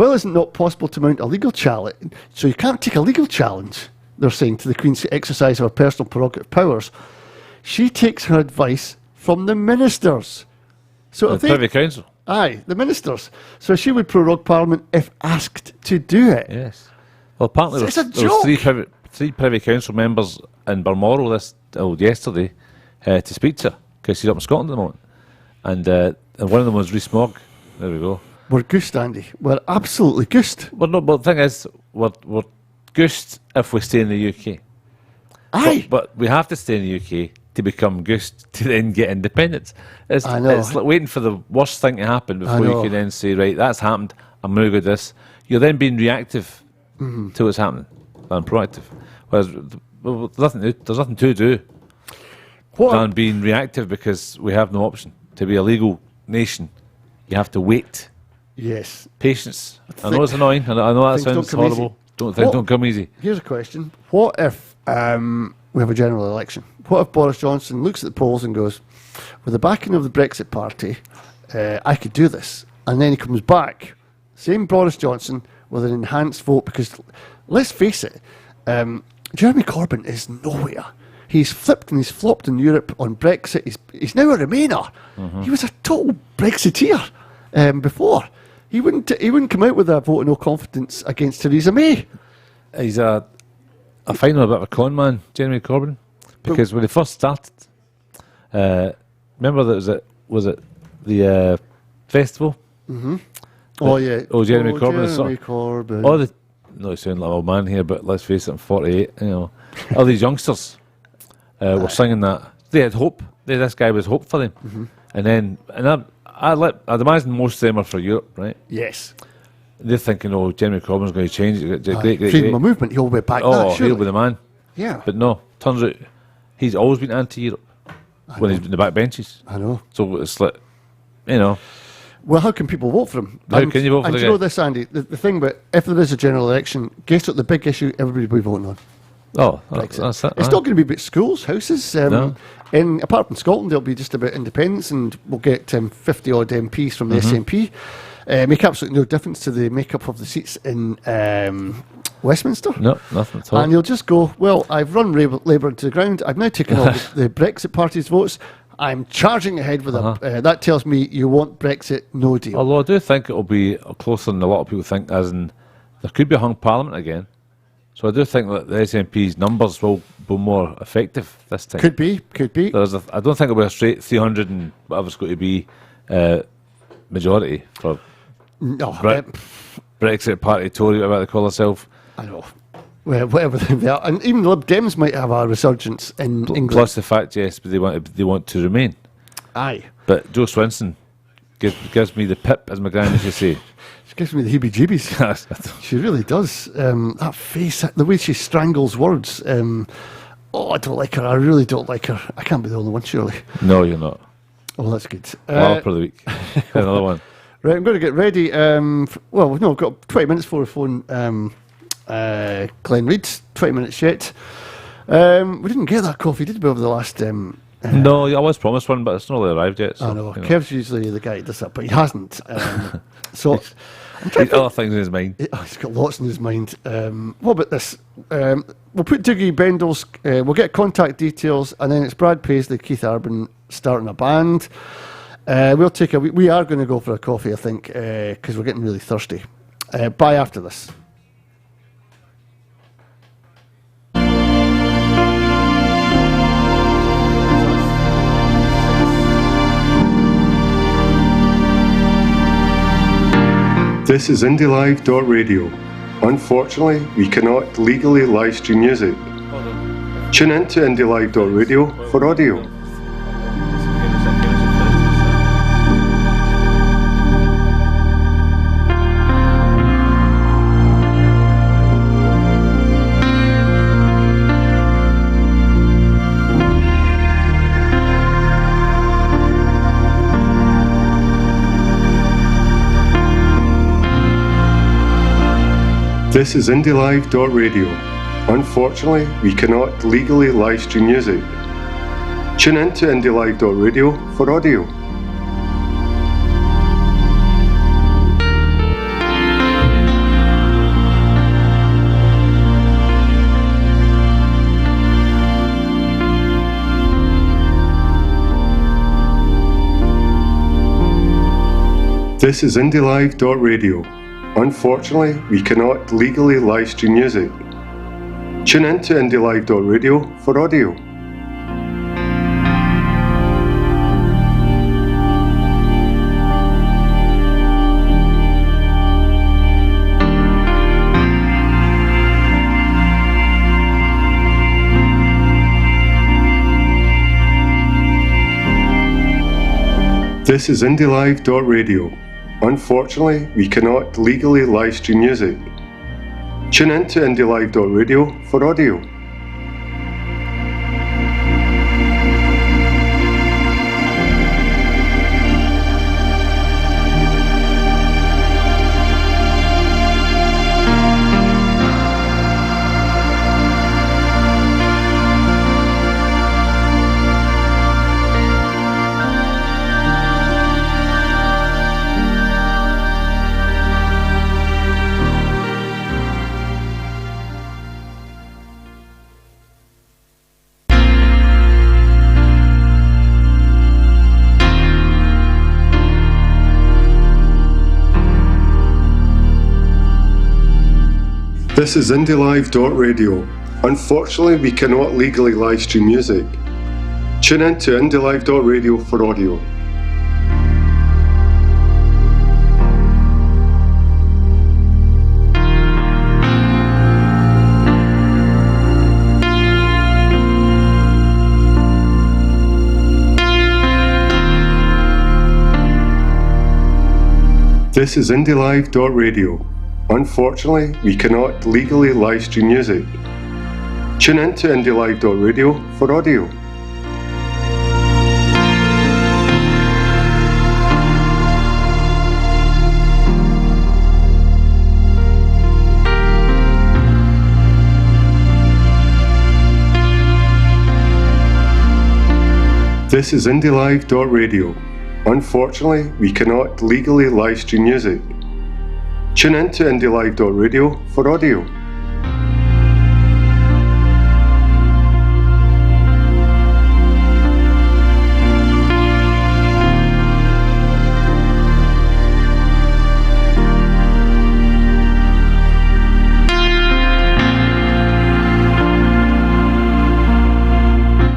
Well, is it not possible to mount a legal challenge? So you can't take a legal challenge, they're saying, to the Queen's exercise of her personal prerogative powers. She takes her advice from the ministers. So The if they, Privy Council. aye, the ministers. So she would prorogue Parliament if asked to do it. Yes. Well, apparently It's a there was joke. three Privy Council members in Balmoral yesterday to speak to her, because she's up in Scotland at the moment. And one of them was Rhys Mogg. There we go. We're goosed, Andy. We're absolutely goosed. Well, no, but the thing is, we're goosed if we stay in the UK. Aye. But we have to stay in the UK to become goosed to then get independence. I know. It's like waiting for the worst thing to happen before you know. can then say, right, that's happened, I'm going to go do this. You're then being reactive to what's happening than proactive. Whereas there's nothing to do What? than being reactive, because we have no option. To be a legal nation, you have to wait. Yes. Patience. I know it's annoying. I know that Things don't sounds come horrible. easy. Things don't come easy. Here's a question. What if we have a general election? What if Boris Johnson looks at the polls and goes, with the backing of the Brexit Party, I could do this. And then he comes back, same Boris Johnson, with an enhanced vote, because let's face it, Jeremy Corbyn is nowhere. He's flipped and he's flopped in Europe on Brexit. He's now a Remainer. He was a total Brexiteer before. He wouldn't come out with a vote of no confidence against Theresa May. He's I find him a bit of a con man, Jeremy Corbyn, because when he first started, remember that was it the festival? Oh yeah. Oh, Jeremy Corbyn. Jeremy Corbyn. All the no, I sound like an old man here, but let's face it, I'm 48. You know, all these youngsters were singing that. They had hope. This guy was hope for them, and I'd imagine most of them are for Europe, right? Yes. They're thinking, oh, Jeremy Corbyn's going to change it. Great. Freedom of movement. He'll be back. Oh, that, surely. he'll be the man. Yeah. But no, turns out he's always been anti-Europe when he's in the back benches. I know. So it's like, you know, Well, how can people vote for him? How can you vote for and the do you know guy? this, Andy? The thing about if there is a general election, guess what the big issue everybody will be voting on? oh, Brexit. that's it. It's aye. not going to be about schools, houses. No. Apart from Scotland, it'll be just about independence, and we'll get 50 odd MPs from the SNP. Make absolutely no difference to the makeup of the seats in Westminster. No, nothing at all. And you'll just go, well, I've run Labour into the ground. I've now taken all the Brexit Party's votes. I'm charging ahead with them. That tells me you want Brexit, no deal. Although I do think it'll be closer than a lot of people think, as in there could be a hung parliament again. So I do think that the SNP's numbers will be more effective this time. Could be. I don't think it'll be a straight 300 and whatever it's going to be majority for No, Brexit Party, Tory, whatever they call themselves. I know. Well, whatever they are. And even the Lib Dems might have a resurgence in England. Plus the fact, yes, but they want to remain. Aye. But Joe Swinson gives me the pip, as my gran used to say. She gives me the heebie-jeebies. She really does. That face, the way she strangles words. I don't like her. I really don't like her. I can't be the only one, surely. No, you're not. Oh, that's good. Larper of the week. Another one. Right, I'm going to get ready. We've got 20 minutes before we phone Glenn Reid. 20 minutes yet. We didn't get that coffee, did we, over the last... No, I was promised one, but it's not really arrived yet. So, I know. you know. Kev's usually the guy who does that, but he hasn't. So I'm trying He's got other things in his mind. He's got lots in his mind. What about this? We'll put Dougie Bendel's, we'll get contact details, and then it's Brad Paisley, Keith Urban starting a band. We are going to go for a coffee, I think, because we're getting really thirsty. Bye after this. This is IndieLive.radio. Unfortunately, we cannot legally live stream music. Tune in to IndieLive.radio for audio. This is IndieLive.radio. Unfortunately, we cannot legally live stream music. Tune in to IndieLive.radio for audio. This is IndieLive.radio. Unfortunately, we cannot legally live stream music. Tune in to IndieLive.radio for audio. This is IndieLive.radio. Unfortunately, we cannot legally live stream music. Tune in to IndieLive.radio for audio. This is IndieLive.radio. Unfortunately, we cannot legally live stream music. Tune in to IndieLive.radio for audio. This is IndieLive.radio. Unfortunately, we cannot legally live stream music. Tune in to IndieLive.radio for audio. This is IndieLive.radio. Unfortunately, we cannot legally live stream music. Tune in to IndieLive.radio for audio.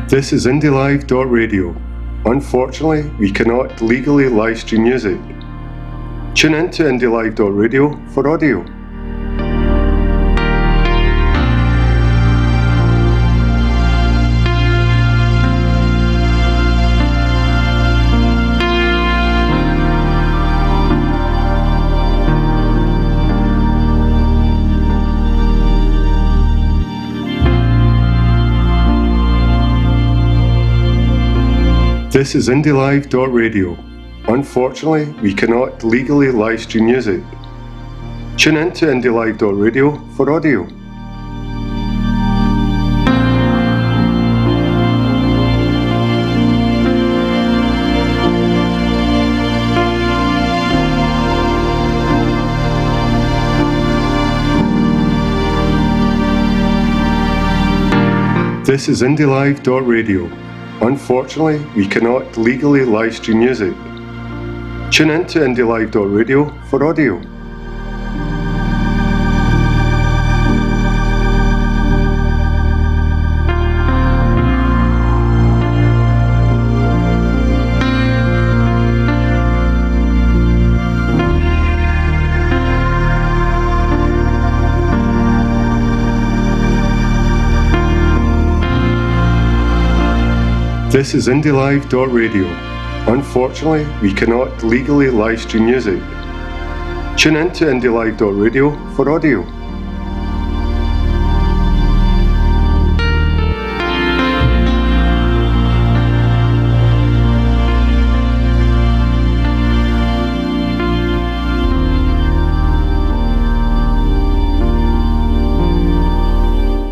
This is IndieLive.radio. Unfortunately, we cannot legally live stream music. Tune in to IndieLive.radio for audio. This is IndieLive.radio. Unfortunately, we cannot legally live stream music. Tune in to IndieLive.radio for audio. This is IndieLive.radio. Unfortunately, we cannot legally live stream music. Tune in to IndieLive.radio for audio. This is IndieLive.radio. Unfortunately, we cannot legally live stream music. Tune in to IndieLive.radio for audio.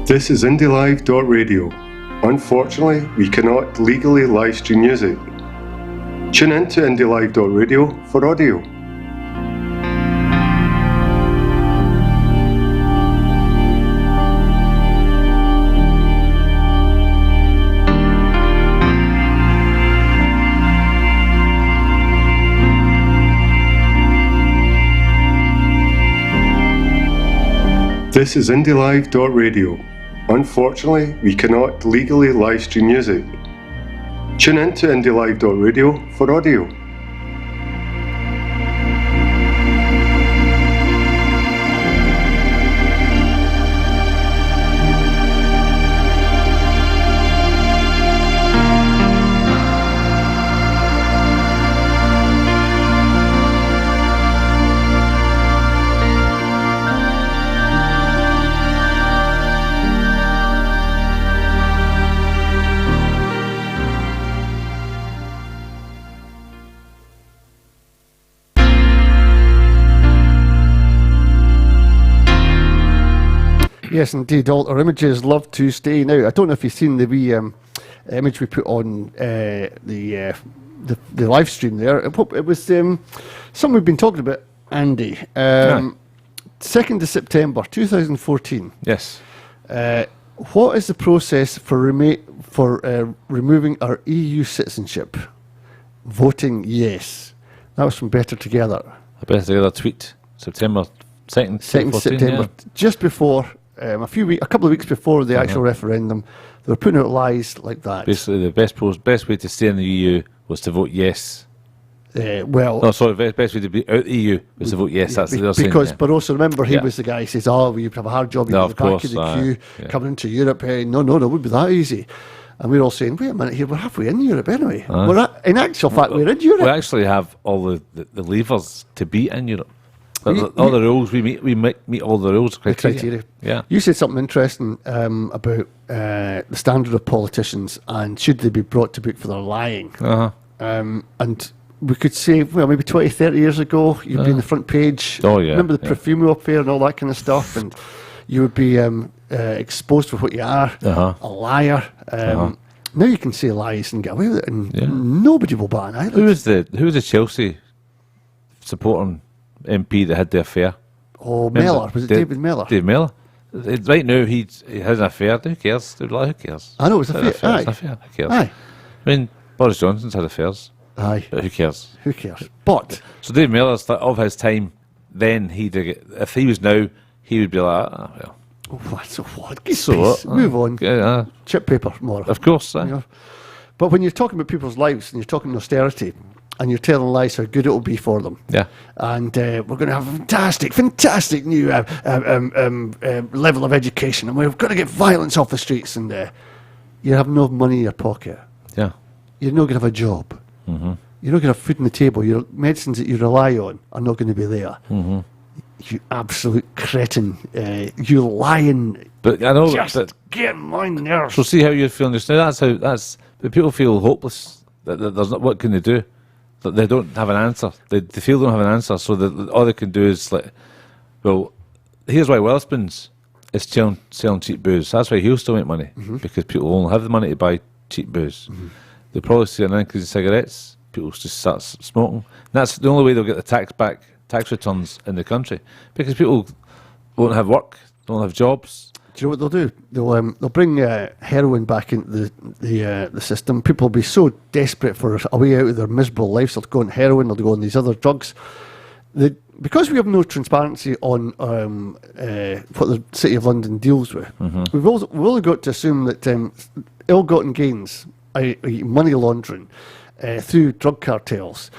This is IndieLive.radio. Unfortunately, we cannot legally live stream music. Tune in to IndieLive.radio for audio. This is IndieLive.radio. Unfortunately, we cannot legally live stream music. Tune in to IndieLive.radio for audio. Yes, indeed. All our images love to stay. Now, I don't know if you've seen the wee image we put on the live stream there. It was something we've been talking about, Andy. 2nd of September 2014. Yes. What is the process for removing our EU citizenship? Voting yes. That was from Better Together. I better together tweet September 2nd, 2nd September, just before, a couple of weeks before the actual referendum, they were putting out lies like that. Basically, the best way to stay in the EU was to vote yes. Best way to be out the EU was to vote yes. That's what they're saying. Because Barroso, remember, he was the guy who says, you have a hard job, you're at the back of the queue, coming into Europe. No, it would be that easy. And we're all saying, wait a minute here, we're halfway in Europe anyway. In actual fact, we're in Europe. We actually have all the levers to be in Europe. All the rules, we meet all the rules criteria. Yeah. You said something interesting about the standard of politicians and should they be brought to book for their lying. And we could say, well, maybe 20, 30 years ago, you'd be in the front page. Oh, yeah. Remember the Profumo affair and all that kind of stuff? And you would be exposed for what you are, a liar. Now you can say lies and get away with it, and nobody will bat an eyelid. Who was the Chelsea supporting MP that had the affair? Mellor. Was it David Mellor? David Mellor. Right now, he has an affair. Who cares? I know, it's an affair. It's an affair. Who cares? Aye. I mean, Boris Johnson's had affairs. Aye. But who cares? Who cares? But so David Mellor, of his time, then if he was now, he would be like, well. So what? Move on. Chip paper, more. Of course. But when you're talking about people's lives and you're talking austerity, and you're telling lies how good it will be for them. Yeah. And we're going to have a fantastic new level of education, and we're going to get violence off the streets, and you have no money in your pocket. Yeah. You're not going to have a job. Mm-hmm. You're not going to have food on the table. Your medicines that you rely on are not going to be there. Mm-hmm. You absolute cretin. You lying. But I know just get my nerves. So see how you're feeling just now. But people feel hopeless. That there's not, what can they do? That they don't have an answer. They feel they don't have an answer. So all they can do is here's why Wetherspoons is selling cheap booze. That's why he'll still make money, because people won't have the money to buy cheap booze. They probably see an increase in cigarettes. People just start smoking. And that's the only way they'll get the tax returns in the country, because people won't have work, don't have jobs. Do you know what they'll do? They'll bring heroin back into the system. People will be so desperate for a way out of their miserable lives, they'll go on heroin, they'll go on these other drugs. Because we have no transparency on what the City of London deals with, we've only got to assume that ill-gotten gains, i.e. money laundering, through drug cartels,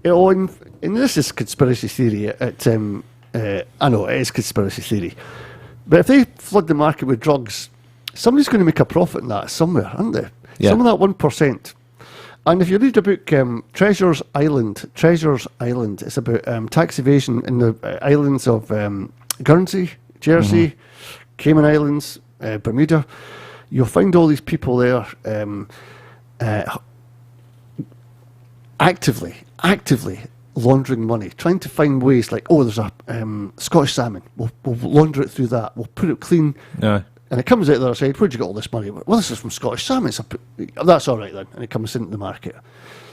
and this is conspiracy theory. I know it is conspiracy theory. But if they flood the market with drugs, somebody's going to make a profit in that somewhere, aren't they? Yeah. Some of that 1%. And if you read the book Treasures Island, it's about tax evasion in the islands of Guernsey, Jersey, Cayman Islands, Bermuda. You'll find all these people there actively laundering money, trying to find ways like, there's a Scottish salmon, we'll launder it through that, we'll put it clean, and it comes out the other side, where'd you get all this money? Well, this is from Scottish salmon, that's all right then, and it comes into the market.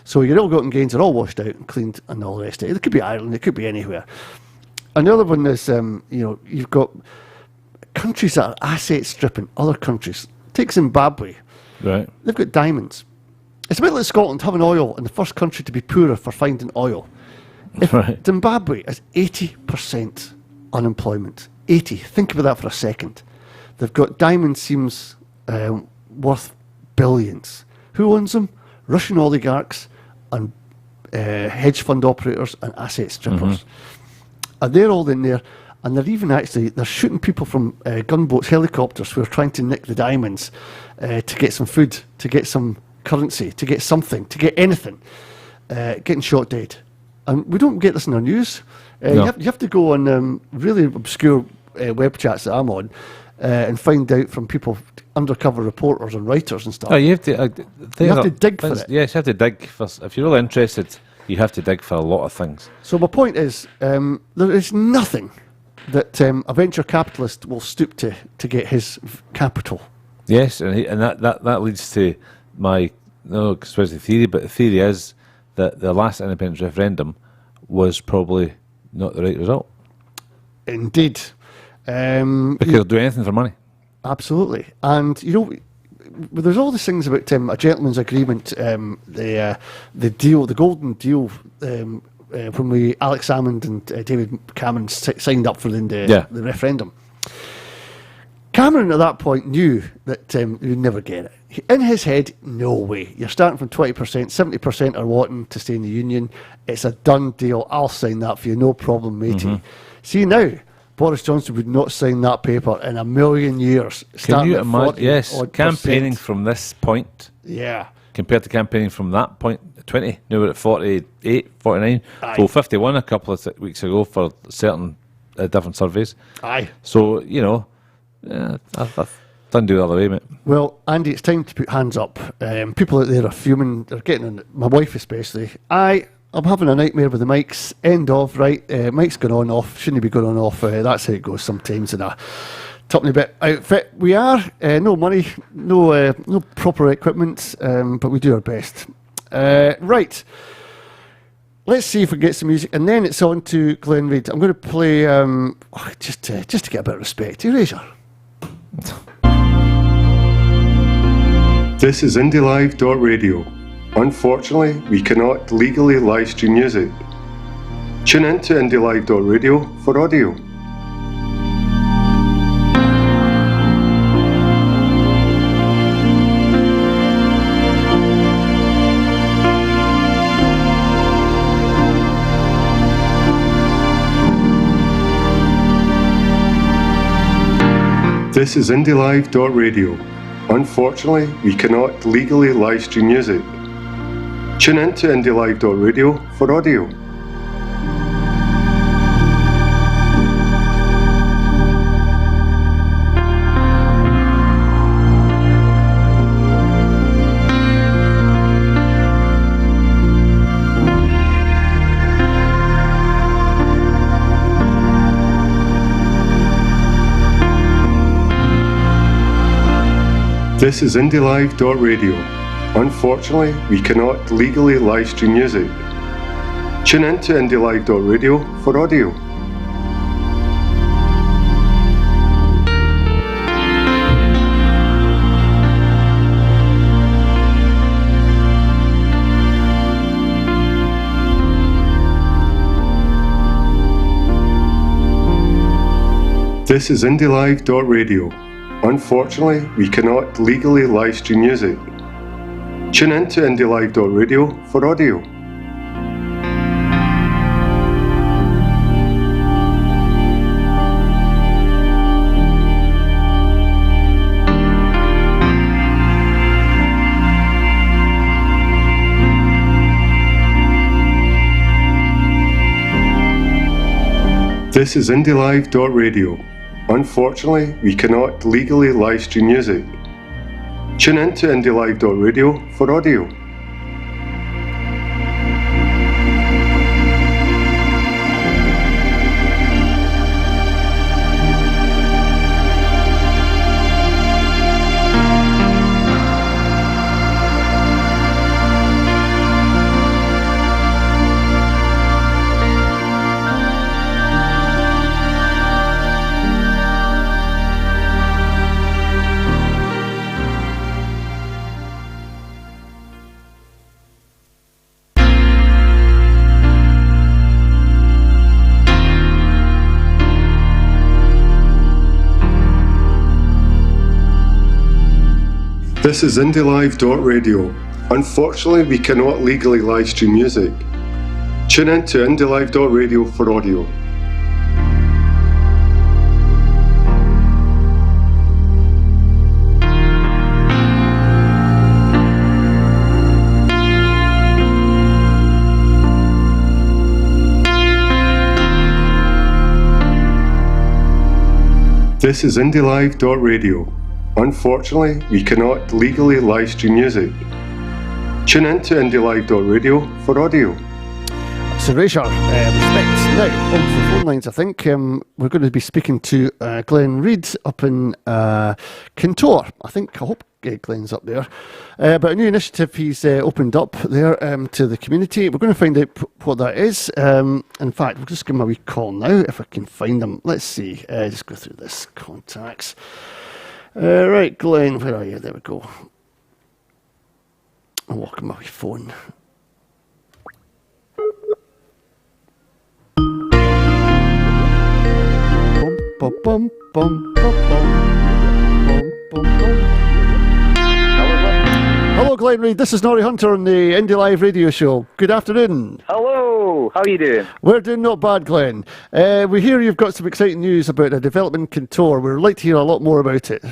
So your ill-gotten gains are all washed out and cleaned and all the rest of it. It could be Ireland, it could be anywhere. And the other one is, you've got countries that are asset stripping other countries. Take Zimbabwe. Right. They've got diamonds. It's a bit like Scotland having oil and the first country to be poorer for finding oil. Zimbabwe has 80% unemployment. 80. Think about that for a second. They've got diamond seams worth billions. Who owns them? Russian oligarchs and hedge fund operators and asset strippers. And they're all in there, and they're shooting people from gunboats, helicopters who are trying to nick the diamonds to get some food, to get some currency, to get something, to get anything, getting shot dead. And we don't get this in our news. No. You have to go on really obscure web chats that I'm on and find out from people, undercover reporters and writers and stuff. Oh, you have to. You have to dig for it. Yes, you have to dig for. If you're really interested, you have to dig for a lot of things. So my point is, there is nothing that a venture capitalist will stoop to get his capital. Yes, and that leads to my conspiracy theory. But the theory is that the last independence referendum was probably not the right result. Indeed. Because they'll do anything for money. Absolutely. And, there's all these things about a gentleman's agreement, the deal, the golden deal, when Alex Salmond and David Cameron signed up for the referendum. Cameron at that point knew that you'd never get it. In his head, no way. You're starting from 20%, 70% are wanting to stay in the union. It's a done deal. I'll sign that for you, no problem, matey. See now, Boris Johnson would not sign that paper in a million years. Can you imagine? Yes, campaigning from this point. Yeah. Compared to campaigning from that point, 20. Now we're at 48, 49. Aye. So 51 a couple of weeks ago for certain different surveys. Aye. So, I've done do the other way, mate. Well, Andy, it's time to put hands up. People out there are fuming. They're getting on it. My wife especially. I'm having a nightmare with the mics. End of, right? Mic's going on off. Shouldn't be going on off. That's how it goes sometimes in a tuppenny bit outfit. We are. No money, no proper equipment, but we do our best. Right. Let's see if we get some music. And then it's on to Glenn Reid. I'm going to play, just to get a bit of respect. Erasure. This is IndieLive.radio. Unfortunately, we cannot legally live stream music. Tune in to IndieLive.radio for audio. This is IndieLive.radio. Unfortunately, we cannot legally live stream music. Tune in to IndieLive.radio for audio. This is IndieLive.radio. Unfortunately, we cannot legally live stream music. Tune in to IndieLive.radio for audio. This is IndieLive.radio. Unfortunately, we cannot legally live stream music. Tune in to IndieLive.radio for audio. This is IndieLive.radio. Unfortunately, we cannot legally live stream music. Tune in to IndieLive.radio for audio. This is IndieLive.radio. Unfortunately, we cannot legally live stream music. Tune in to IndieLive.radio for audio. This is IndieLive.radio. Unfortunately, we cannot legally live stream music. Tune in to IndieLive.radio for audio. So, Razor, respect. Now, on the phone lines, I think we're going to be speaking to Glenn Reid up in Kintore. I hope Glenn's up there. But a new initiative he's opened up there to the community. We're going to find out what that is. In fact, we'll just give him a wee call now if I can find him. Let's see. Just go through this contacts. Right, Glenn, where are you? There we go. I'll walk him my wee phone. Bum, bum, bum, bum, bum, bum, bum. Hello, Glenn Reid. This is Norrie Hunter on the Indie Live Radio Show. Good afternoon. Hello. How are you doing? We're doing not bad, Glenn. We hear you've got some exciting news about a development in Kintore. We'd like to hear a lot more about it.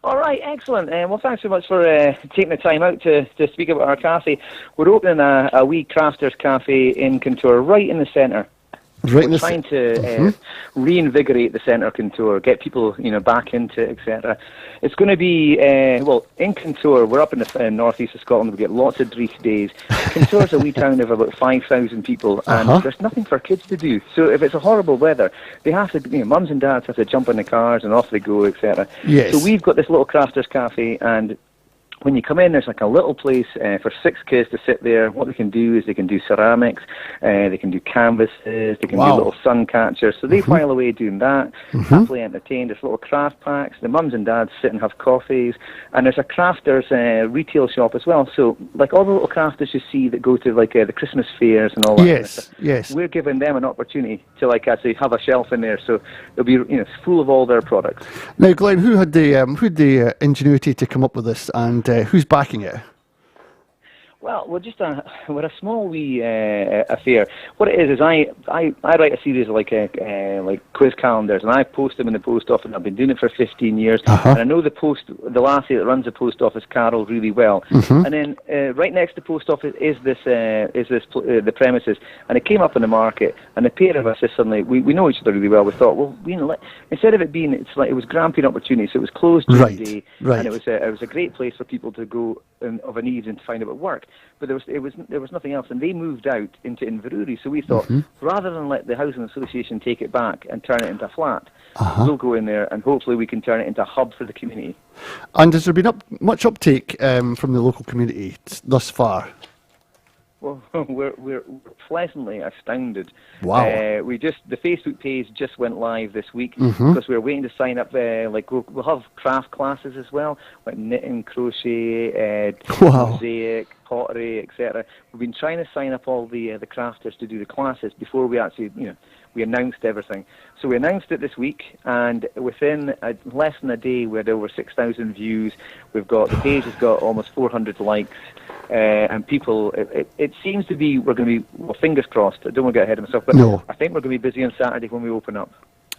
All right, excellent. Well, thanks so much for taking the time out to speak about our cafe. We're opening a wee crafters cafe in Kintore, right in the centre. We're trying to reinvigorate the centre of Kintore, get people, back into it, etc. It's going to be, in Kintore, we're up in the northeast of Scotland, we get lots of Dreich days. Kintore's a wee town of about 5,000 people, and there's nothing for kids to do. So if it's a horrible weather, they have to, mums and dads have to jump in the cars and off they go, etc. Yes. So we've got this little crafters cafe, and when you come in, there's like a little place for 6 kids to sit there. What they can do is they can do ceramics, they can do canvases, they can do little sun catchers. So they while away doing that, happily entertained. There's little craft packs. The mums and dads sit and have coffees. And there's a crafters retail shop as well. So like all the little crafters you see that go to like the Christmas fairs and all that. Yes, kind of stuff, yes. We're giving them an opportunity to like actually have a shelf in there. So it'll be full of all their products. Now, Glenn, who had the ingenuity to come up with this, and who's backing it? Well, we're a small wee affair. What it is I write a series of like quiz calendars, and I post them in the post office. I've been doing it for 15 years, and I know the lassie that runs the post office, Carol, really well. And then right next to the post office is the premises, and it came up in the market, and the pair of us just suddenly we know each other really well. We thought, well, instead of it being, it was grampian opportunity, so it was closed during the day, and it was a great place for people to go of an evening to find out work. But there was nothing else, and they moved out into Inverurie. So we thought, rather than let the housing association take it back and turn it into a flat, we'll go in there and hopefully we can turn it into a hub for the community. And has there been much uptake from the local community thus far? Well, we're pleasantly astounded. Wow! The Facebook page just went live this week because we're waiting to sign up. We'll have craft classes as well, like knitting, crochet, mosaic, pottery, etc. We've been trying to sign up all the crafters to do the classes before we actually, we announced everything. So we announced it this week, and within less than a day, we had over 6,000 views. The page has got almost 400 likes. And people, it seems to be, we're going to be, well, fingers crossed, I don't want to get ahead of myself, but I think we're going to be busy on Saturday when we open up.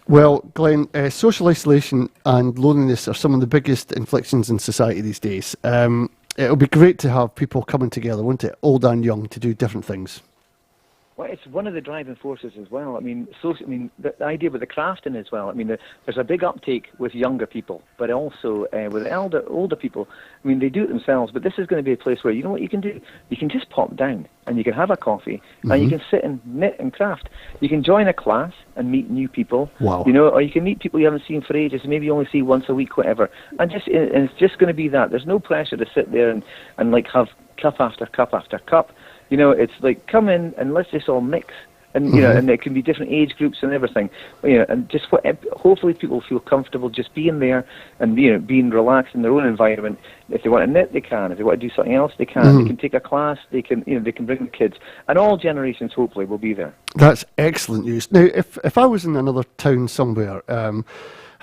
Well, Glenn, social isolation and loneliness are some of the biggest inflictions in society these days. It'll be great to have people coming together, won't it, old and young, to do different things. Well, it's one of the driving forces as well. The idea with the crafting as well. There's a big uptake with younger people, but also with older people. They do it themselves, but this is going to be a place where, you know what you can do? You can just pop down and you can have a coffee and you can sit and knit and craft. You can join a class and meet new people. Wow. Or you can meet people you haven't seen for ages, maybe you only see once a week, whatever. And it's just going to be that. There's no pressure to sit there and like have cup after cup after cup. It's like, come in and let's just all mix. And, and it can be different age groups and everything. And just hopefully people feel comfortable just being there and, being relaxed in their own environment. If they want to knit, they can. If they want to do something else, they can. They can take a class. They can, they can bring the kids. And all generations, hopefully, will be there. That's excellent news. Now, if I was in another town somewhere,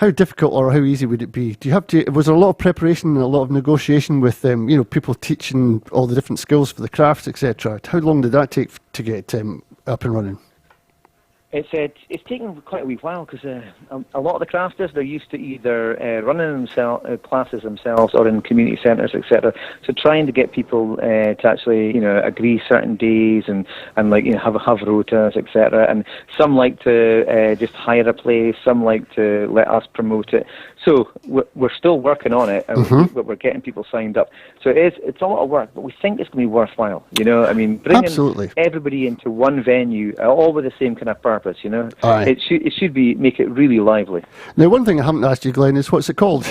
How difficult or how easy would it be? Do you have to? Was there a lot of preparation and a lot of negotiation with people teaching all the different skills for the crafts, etc.? How long did that take to get up and running? It's taken quite a wee while because a lot of the crafters, they're used to either running classes themselves or in community centres, etc. So trying to get people to actually agree certain days and have rotas, etc. And some like to just hire a place, some like to let us promote it. So we're still working on it, and we're getting people signed up. So it's a lot of work, but we think it's going to be worthwhile. Bringing Absolutely. everybody into one venue, all with the same kind of purpose. Aye. It should make it really lively. Now, one thing I haven't asked you, Glenn, is what's it called?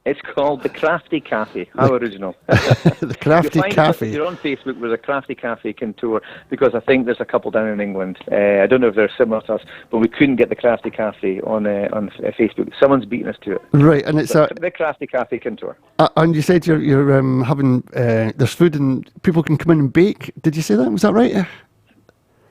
It's called the Crafty Cafe. How original. The Crafty Cafe. If you're on Facebook, there's a Crafty Cafe Contour, because I think there's a couple down in England. I don't know if they're similar to us, but we couldn't get the Crafty Cafe on Facebook. Someone's beaten us to it. Right, and it's the Crafty Cafe Contour. And you said you're having there's food and people can come in and bake. Did you say that? Was that right?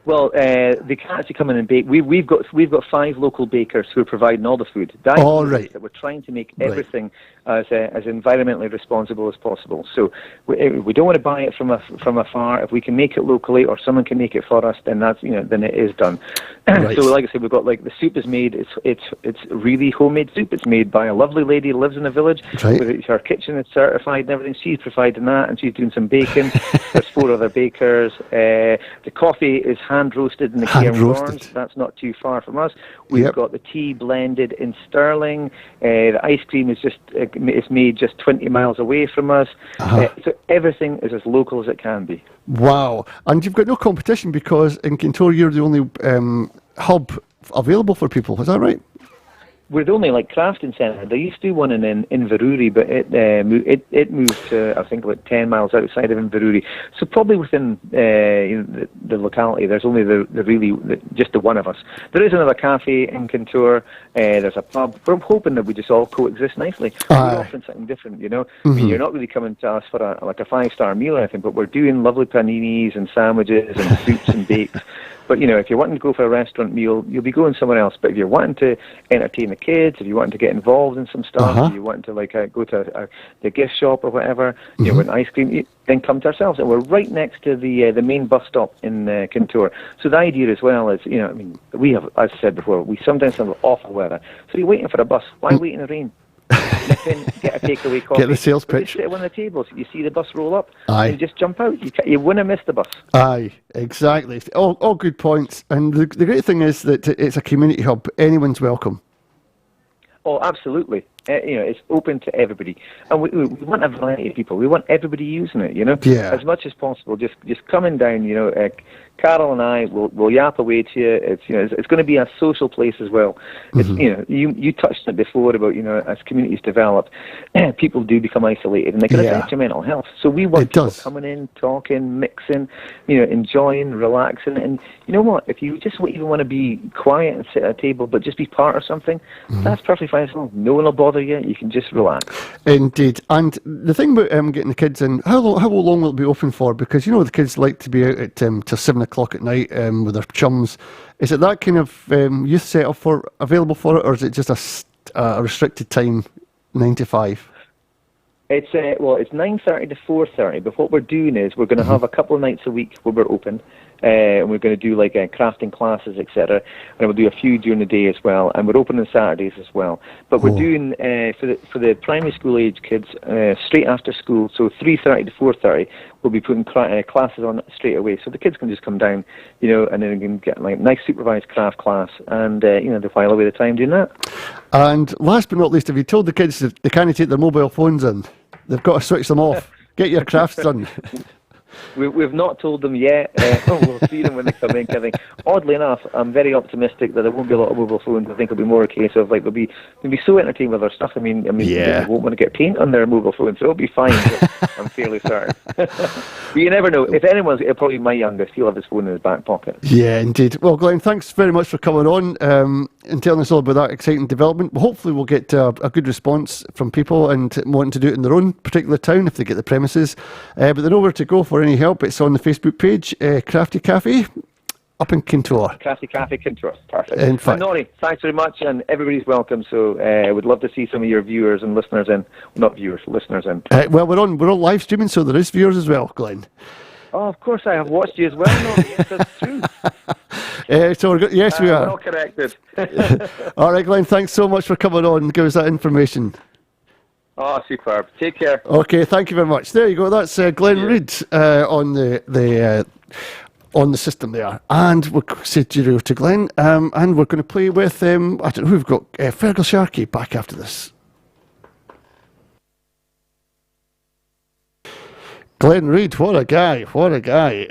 Well, they can't actually come in and bake. We've got 5 local bakers who are providing all the food. The idea is that we're trying to make everything as environmentally responsible as possible. So we don't want to buy it from afar. If we can make it locally, or someone can make it for us, then then it is done. Right. So, like I said, we've got the soup is made. It's really homemade soup. It's made by a lovely lady who lives in a village. Right. Her kitchen is certified and everything. She's providing that, and she's doing some baking. There's 4 other bakers. The coffee is hand roasted in the Cairngorms. That's not too far from us. We've got the tea blended in Stirling. The ice cream is it's made just 20 miles away from us. So everything is as local as it can be. Wow. And you've got no competition because in Kintor you're the only hub available for people. Is that right? We're the only crafting centre. There used to be one in Inverurie, but it moved to, I think, 10 miles outside of Inverurie. So probably within the locality, there's only just the one of us. There is another cafe in Kintur. There's a pub. We're hoping that we just all coexist nicely. We're offering something different, I mean, you're not really coming to us for a 5-star meal or anything, but we're doing lovely paninis and sandwiches and soups and bakes. But, if you're wanting to go for a restaurant meal, you'll be going somewhere else. But if you're wanting to entertain the kids, if you're wanting to get involved in some stuff, if you want to go to the gift shop or whatever, with ice cream, then come to ourselves. And we're right next to the main bus stop in Kintur. So the idea as well is, we have, as I said before, we sometimes have awful weather. So you're waiting for a bus. Why wait in the rain? Get a takeaway coffee. Get the sales pitch. Just sit at one of the tables. You see the bus roll up, and just jump out. You wouldn't miss the bus. Aye, exactly. All good points. And the great thing is that it's a community hub. Anyone's welcome. Oh, absolutely. It's open to everybody, and we want a variety of people. We want everybody using it. Yeah. As much as possible. Just coming down. Carol and I will yap away to you. It's going to be a social place as well. It's you touched on it before about as communities develop, people do become isolated and they can affect your mental health. So we want people coming in, talking, mixing, enjoying, relaxing, and you know what? If you just even want to be quiet and sit at a table, but just be part of something, that's perfectly fine as well. No one will bother you. You can just relax. Indeed. And the thing about getting the kids in, how long will it be open for? Because the kids like to be out at till 7:00 at night with their chums. Is it that kind of youth setup available for it, or is it just a restricted time, 9 to 5? It's it's 9:30 to 4:30. But what we're doing is we're going to have a couple of nights a week where we're open. And we're going to do crafting classes, etc. And we'll do a few during the day as well. And we're open on Saturdays as well. But we're doing for the primary school age kids straight after school. So 3:30 to 4:30, we'll be putting classes on straight away. So the kids can just come down, and then they can get nice supervised craft class, and they while away the time doing that. And last but not least, have you told the kids that they can't take their mobile phones in? They've got to switch them off. Get your crafts done. We've not told them yet. We'll see them when they come in. I think, oddly enough, I'm very optimistic that there won't be a lot of mobile phones. I think it'll be more a case of they'll be so entertained with their stuff. I mean, they won't want to get paint on their mobile phone, so it'll be fine. I'm fairly certain. But you never know. If anyone's, it'll probably be my youngest. He'll have his phone in his back pocket. Yeah, indeed. Well, Glenn, thanks very much for coming on and telling us all about that exciting development. Hopefully, we'll get a good response from people and wanting to do it in their own particular town if they get the premises. But they know where to go for any help. It's on the Facebook page, Crafty Cafe. up in Kintor. Crafty Cafe Kintor. Perfect. In fact, and Norrie, thanks very much, and everybody's welcome. So I would love to see some of your viewers and listeners in. Not viewers, listeners in. well, we're on live streaming, so there is viewers as well, Glenn. Oh, of course I have watched you as well, Norrie. Yes, that's true. So yes, we are. Well corrected. All right, Glenn, thanks so much for coming on and give us that information. Oh, superb. Take care. Okay, thank you very much. There you go. That's Glenn Reid on the system there. And we'll say cheerio to Glenn. And we're going to play with, I don't know who we've got, Fergal Sharkey back after this. Glenn Reid, what a guy, what a guy.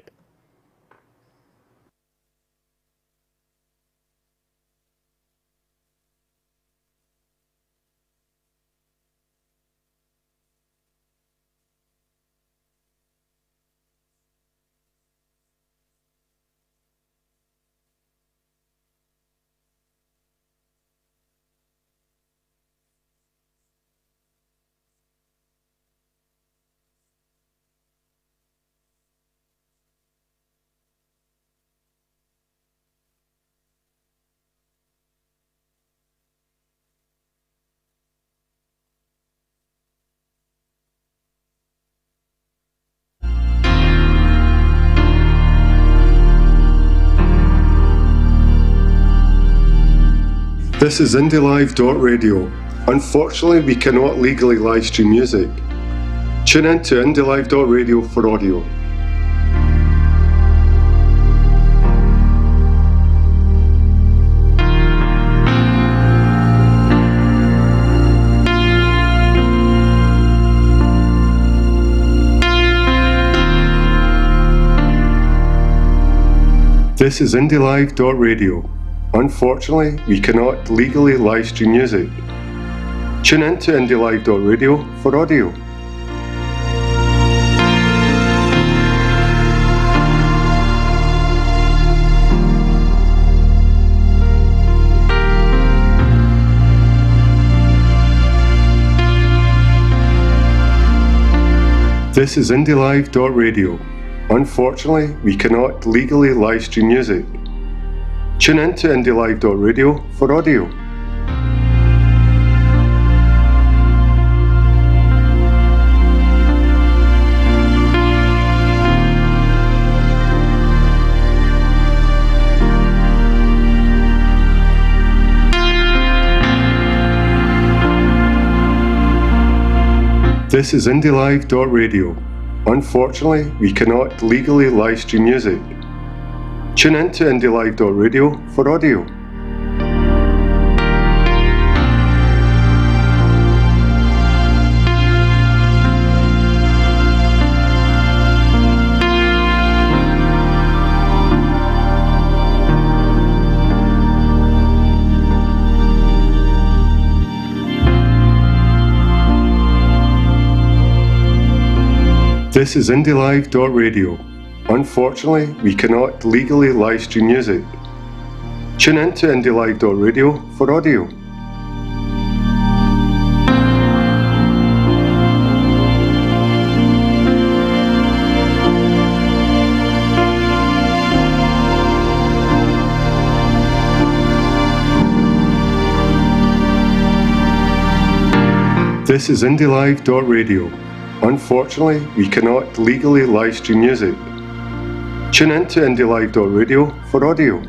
This is IndieLive.radio. Unfortunately, we cannot legally live stream music. Tune in to IndieLive.radio for audio. This is IndieLive.radio. Unfortunately, we cannot legally live stream music. Tune in to IndieLive.radio for audio. This is IndieLive.radio. Unfortunately, we cannot legally live stream music. Tune in to IndieLive.radio for audio. This is IndieLive.radio. Unfortunately, we cannot legally live stream music. Tune in to IndieLive.radio for audio. This is IndieLive.radio. Unfortunately, we cannot legally live stream music. Tune in to IndieLive.radio for audio. This is IndieLive.radio. Unfortunately, we cannot legally live stream music. Tune in to IndieLive.radio for audio.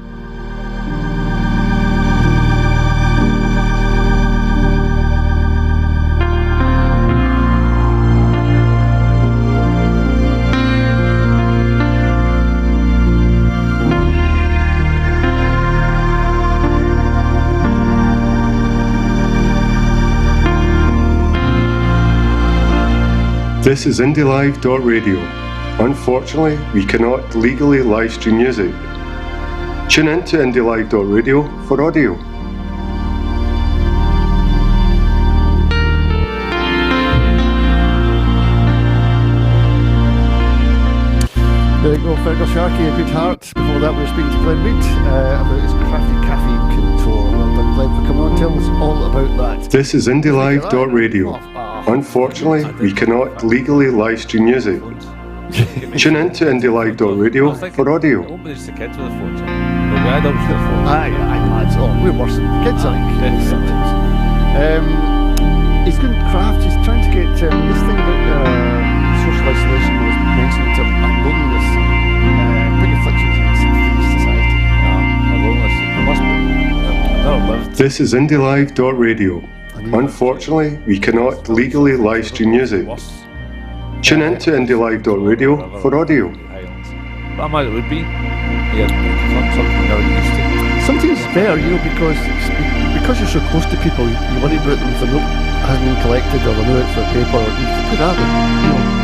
This is IndieLive.radio. Unfortunately, we cannot legally live stream music. Tune in to IndieLive.radio for audio. There you go, Fergal Sharkey, A Good Heart. Before that, we were speaking to Glenn Reid about his Crafty Cafe Contour. Well done, Glenn, for coming on. Tell us all about that. This is IndieLive.radio. Unfortunately, we cannot legally live stream music. Tune in to IndieLive.radio for audio. Don't manage the kids with the phones. We had up to the Aye, iPads. Oh, we're worse than kids, I think. Yes. Sometimes. He's going to craft. He's trying to get this thing about social isolation was mentioned and loneliness. Big afflictions in society. loneliness. There must be. I've never lived. This is IndieLive.radio. Unfortunately, we cannot legally live stream music. Worse. Tune in to IndieLive.radio for audio. But I might it would be. Yeah, something never used to. Sometimes it's better, because you're so close to people, you worry about them if the note hasn't been collected or the note for the paper, or you could have them.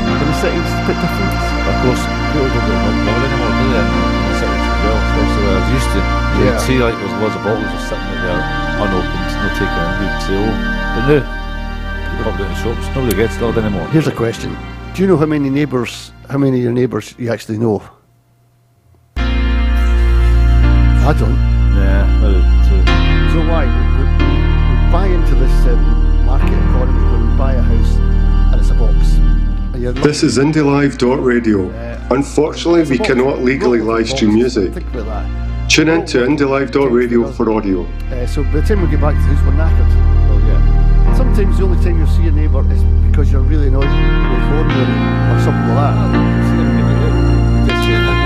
In the cities, it's a bit different. Of course, people don't get much blood anymore, do they? In the cities as well, especially where I used to. You'd see like there's loads of bottles just sitting there unopened, no taken in. You'd say, oh, but no, people pop down the shops, nobody gets blood anymore. Here's a question: do you know how many of your neighbours you actually know? I don't. Yeah, maybe two. So why? We buy into this market economy when we buy a house and it's a box. And you're This is IndieLive.radio. Unfortunately, we cannot legally live stream music. Think about that. Tune in to IndieLive.radio for audio. So by the time we get back to the house, we're knackered. Well, yeah. Sometimes the only time you'll see your neighbour is because you're really annoyed with horn or something like that. Just saying that.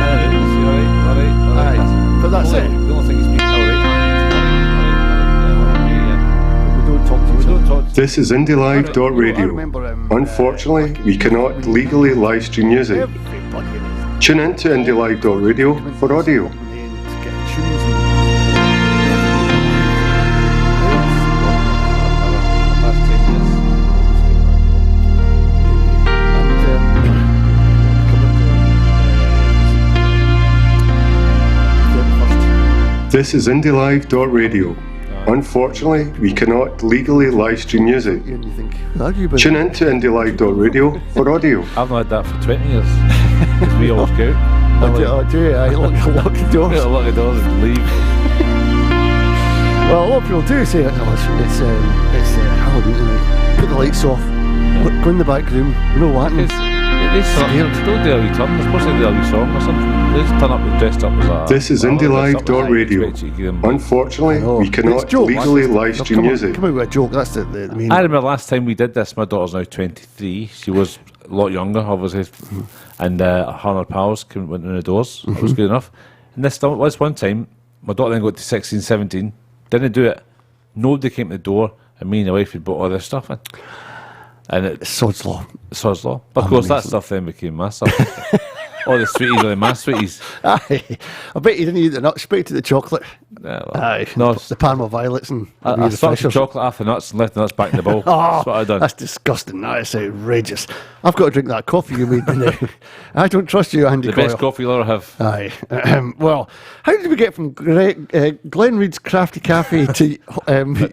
Alright. But that's it. The only thing is being alright. We don't talk to each other. This is I IndieLive.radio. remember, Unfortunately, we cannot legally live stream music. everybody in his Tune in to IndieLive.radio for audio. and get tunes and This is IndieLive.radio. Unfortunately, we cannot legally live stream music. and you think, who are you about? Tune in to IndieLive.radio for audio. I've not had that for 20 years. Because we always go. I do, I lock the doors. A lot of doors and leave. Well, a lot of people do say it's Halloween tonight. Put the lights off. Go in the back room. You know what? They don't do a wee turn. They're supposed to do a wee song or something. They just turn up dressed up as a... This is IndieLive.radio. Unfortunately, we cannot legally live stream music. Come out with a joke. That's the main. I remember last time we did this, my daughter's now 23. She was a lot younger, obviously. And her and her pals went in the doors. It was good enough. And this was one time, my daughter then got to 16, 17. Didn't do it. Nobody came to the door, and me and the wife had brought all this stuff in. And it's Sod's Law. Sod's Law. But of course, that stuff then became my stuff. All the sweeties, all the my sweeties. Aye. I bet you didn't eat the nuts, straight to the chocolate. Yeah, well, Aye. no, The Parma Violets and I stuck the chocolate off the nuts and left the nuts back in the bowl. That's what I done. That's disgusting. That is outrageous. I've got to drink that coffee you made me now. I don't trust you, Andy The Coyle. best coffee you'll ever have. Aye. Well, how did we get from Glen Reid's Crafty Cafe to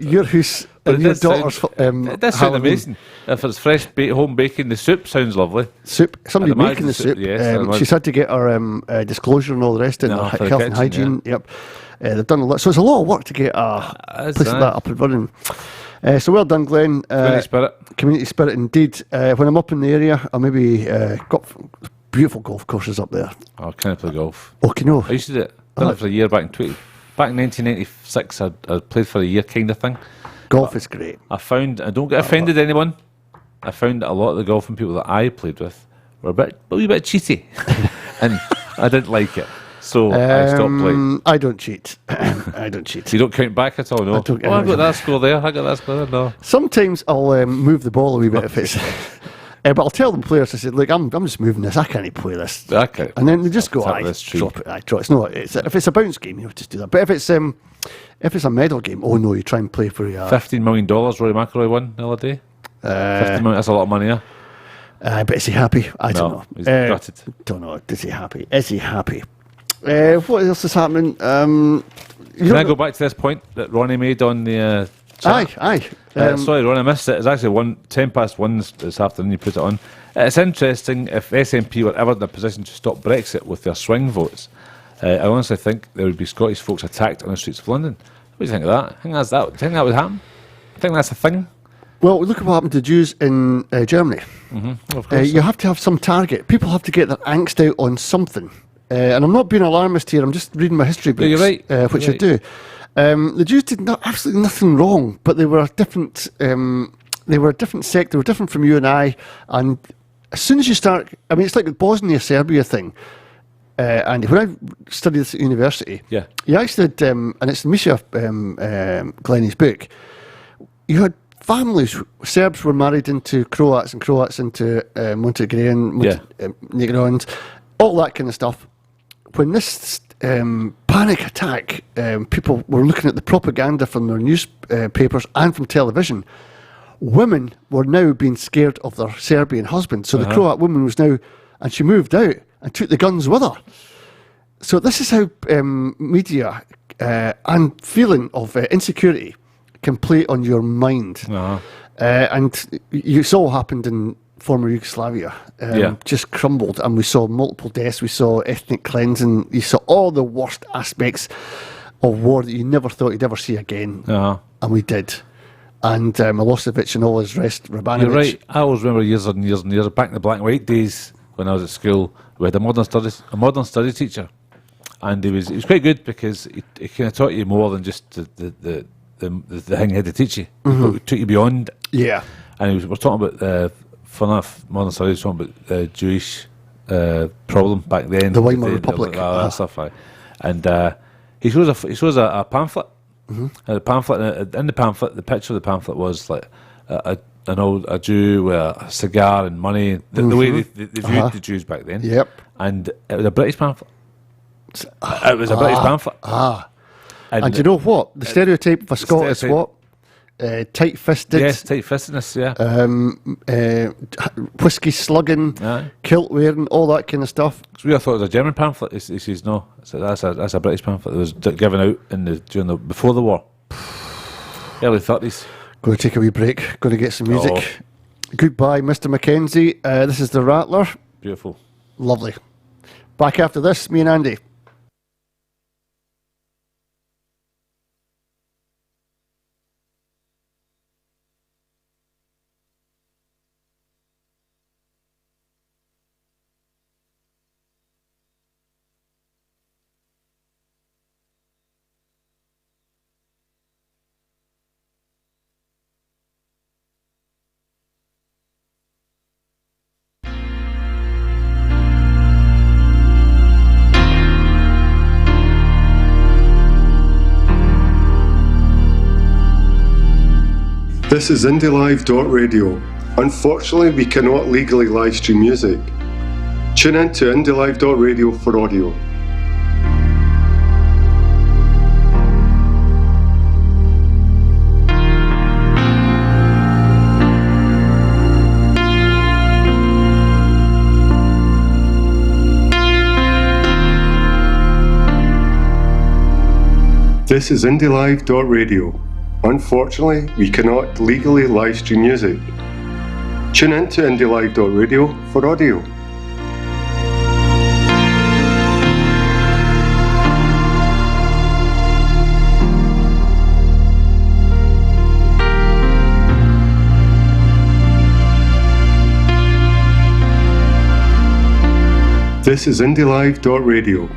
your house and your daughter's It does sound Halloween amazing. If it's fresh home baking, the soup sounds lovely. soup? Somebody I'd imagine making the the soup, soup. yes, I'd imagine. She's had to get her disclosure and all the rest in No, her for the health and kitchen, hygiene. Yep. They've done a lot. So it's a lot of work to get a It's place like that up and running. So well done, Glenn. Community spirit. Community spirit indeed. When I'm up in the area, I maybe got beautiful golf courses up there. Oh, can I play golf? Oh, can you know? I used to do it. Done it for a year back in 1996. I played for a year, kind of thing. Golf is great. I found, I don't get offended anyone. I found that a lot of the golfing people that I played with were a wee bit cheaty, and I didn't like it. So I stopped playing. I don't cheat. I don't cheat. You don't count back at all, no? I don't- Oh, I got that score there. I got that score there. No. Sometimes I'll move the ball a wee bit if it's. But I'll tell the players. I said, "Look, I'm just moving this. I can't play this." Okay. And then they just go, Tap "I this tree." drop it. I drop it." It's not. If it's a bounce game, you just do that. But if it's a medal game, oh no, you try and play for your. $15 million Rory McIlroy won the other day. 15 million, that's a lot of money, yeah? But is he happy? I don't No, know. he's gutted. Don't know. Is he happy? Is he happy? What else is happening? Can I go back to this point that Ronnie made on the chat? Aye. Sorry, Ron, I missed it. It's actually 10:10 this afternoon. You put it on. It's interesting if SNP were ever in a position to stop Brexit with their swing votes. I honestly think there would be Scottish folks attacked on the streets of London. What do you think of that? Do you think that would happen? I think that's a thing. Well, look at what happened to Jews in Germany. Of course. You have to have some target. People have to get their angst out on something. and I'm not being alarmist here, I'm just reading my history books, you're right. which You're I do. The Jews did absolutely nothing wrong, but they were a different. They were a different sect. They were different from you and I. And as soon as you start, I mean, it's like the Bosnia-Serbia thing. And when I studied this at university, Yeah. you actually did, and it's Misha Glennie's book. You had families. Serbs were married into Croats, and Croats into Montenegrin, Negrons, all that kind of stuff. When this panic attack, people were looking at the propaganda from their newspapers and from television. Women were now being scared of their Serbian husbands. So the Croat woman was now, and she moved out and took the guns with her. So this is how media and feeling of insecurity can play on your mind. And you saw what happened in former Yugoslavia. Just crumbled, and we saw multiple deaths, we saw ethnic cleansing, you saw all the worst aspects of war that you never thought you'd ever see again. And we did. And Milosevic and all his rest, Rabanovic. You're right. I always remember years and years and years back in the black and white days when I was at school. We had a modern studies teacher, and he was quite good because he kind of taught you more than just the thing he had to teach you. He took you beyond. Yeah. And we're talking about fun enough modern studies, talking about the Jewish problem back then. The Weimar Republic. That stuff. And he shows a pamphlet. And the pamphlet, in the pamphlet, the picture of the pamphlet was like a Jew with a cigar and money, the way they viewed the Jews back then. Yep. And it was a British pamphlet. It was a British pamphlet. And do you know what? The stereotype of a Scot is what? Tight-fisted. Yes, tight-fistedness, yeah. Whiskey slugging, kilt wearing, all that kind of stuff. So I thought it was a German pamphlet. He says, no, that's a British pamphlet that was given out before the war. Early 30s. Going to take a wee break, going to get some music. Goodbye, Mr. Mackenzie. This is The Rattler. Beautiful. Lovely. Back after this, me and Andy. This is IndieLive.radio. Unfortunately, we cannot legally live stream music. Tune in to IndieLive.radio for audio. This is IndieLive.radio. Unfortunately, we cannot legally live stream music. Tune in to IndieLive.radio for audio. This is IndieLive.radio.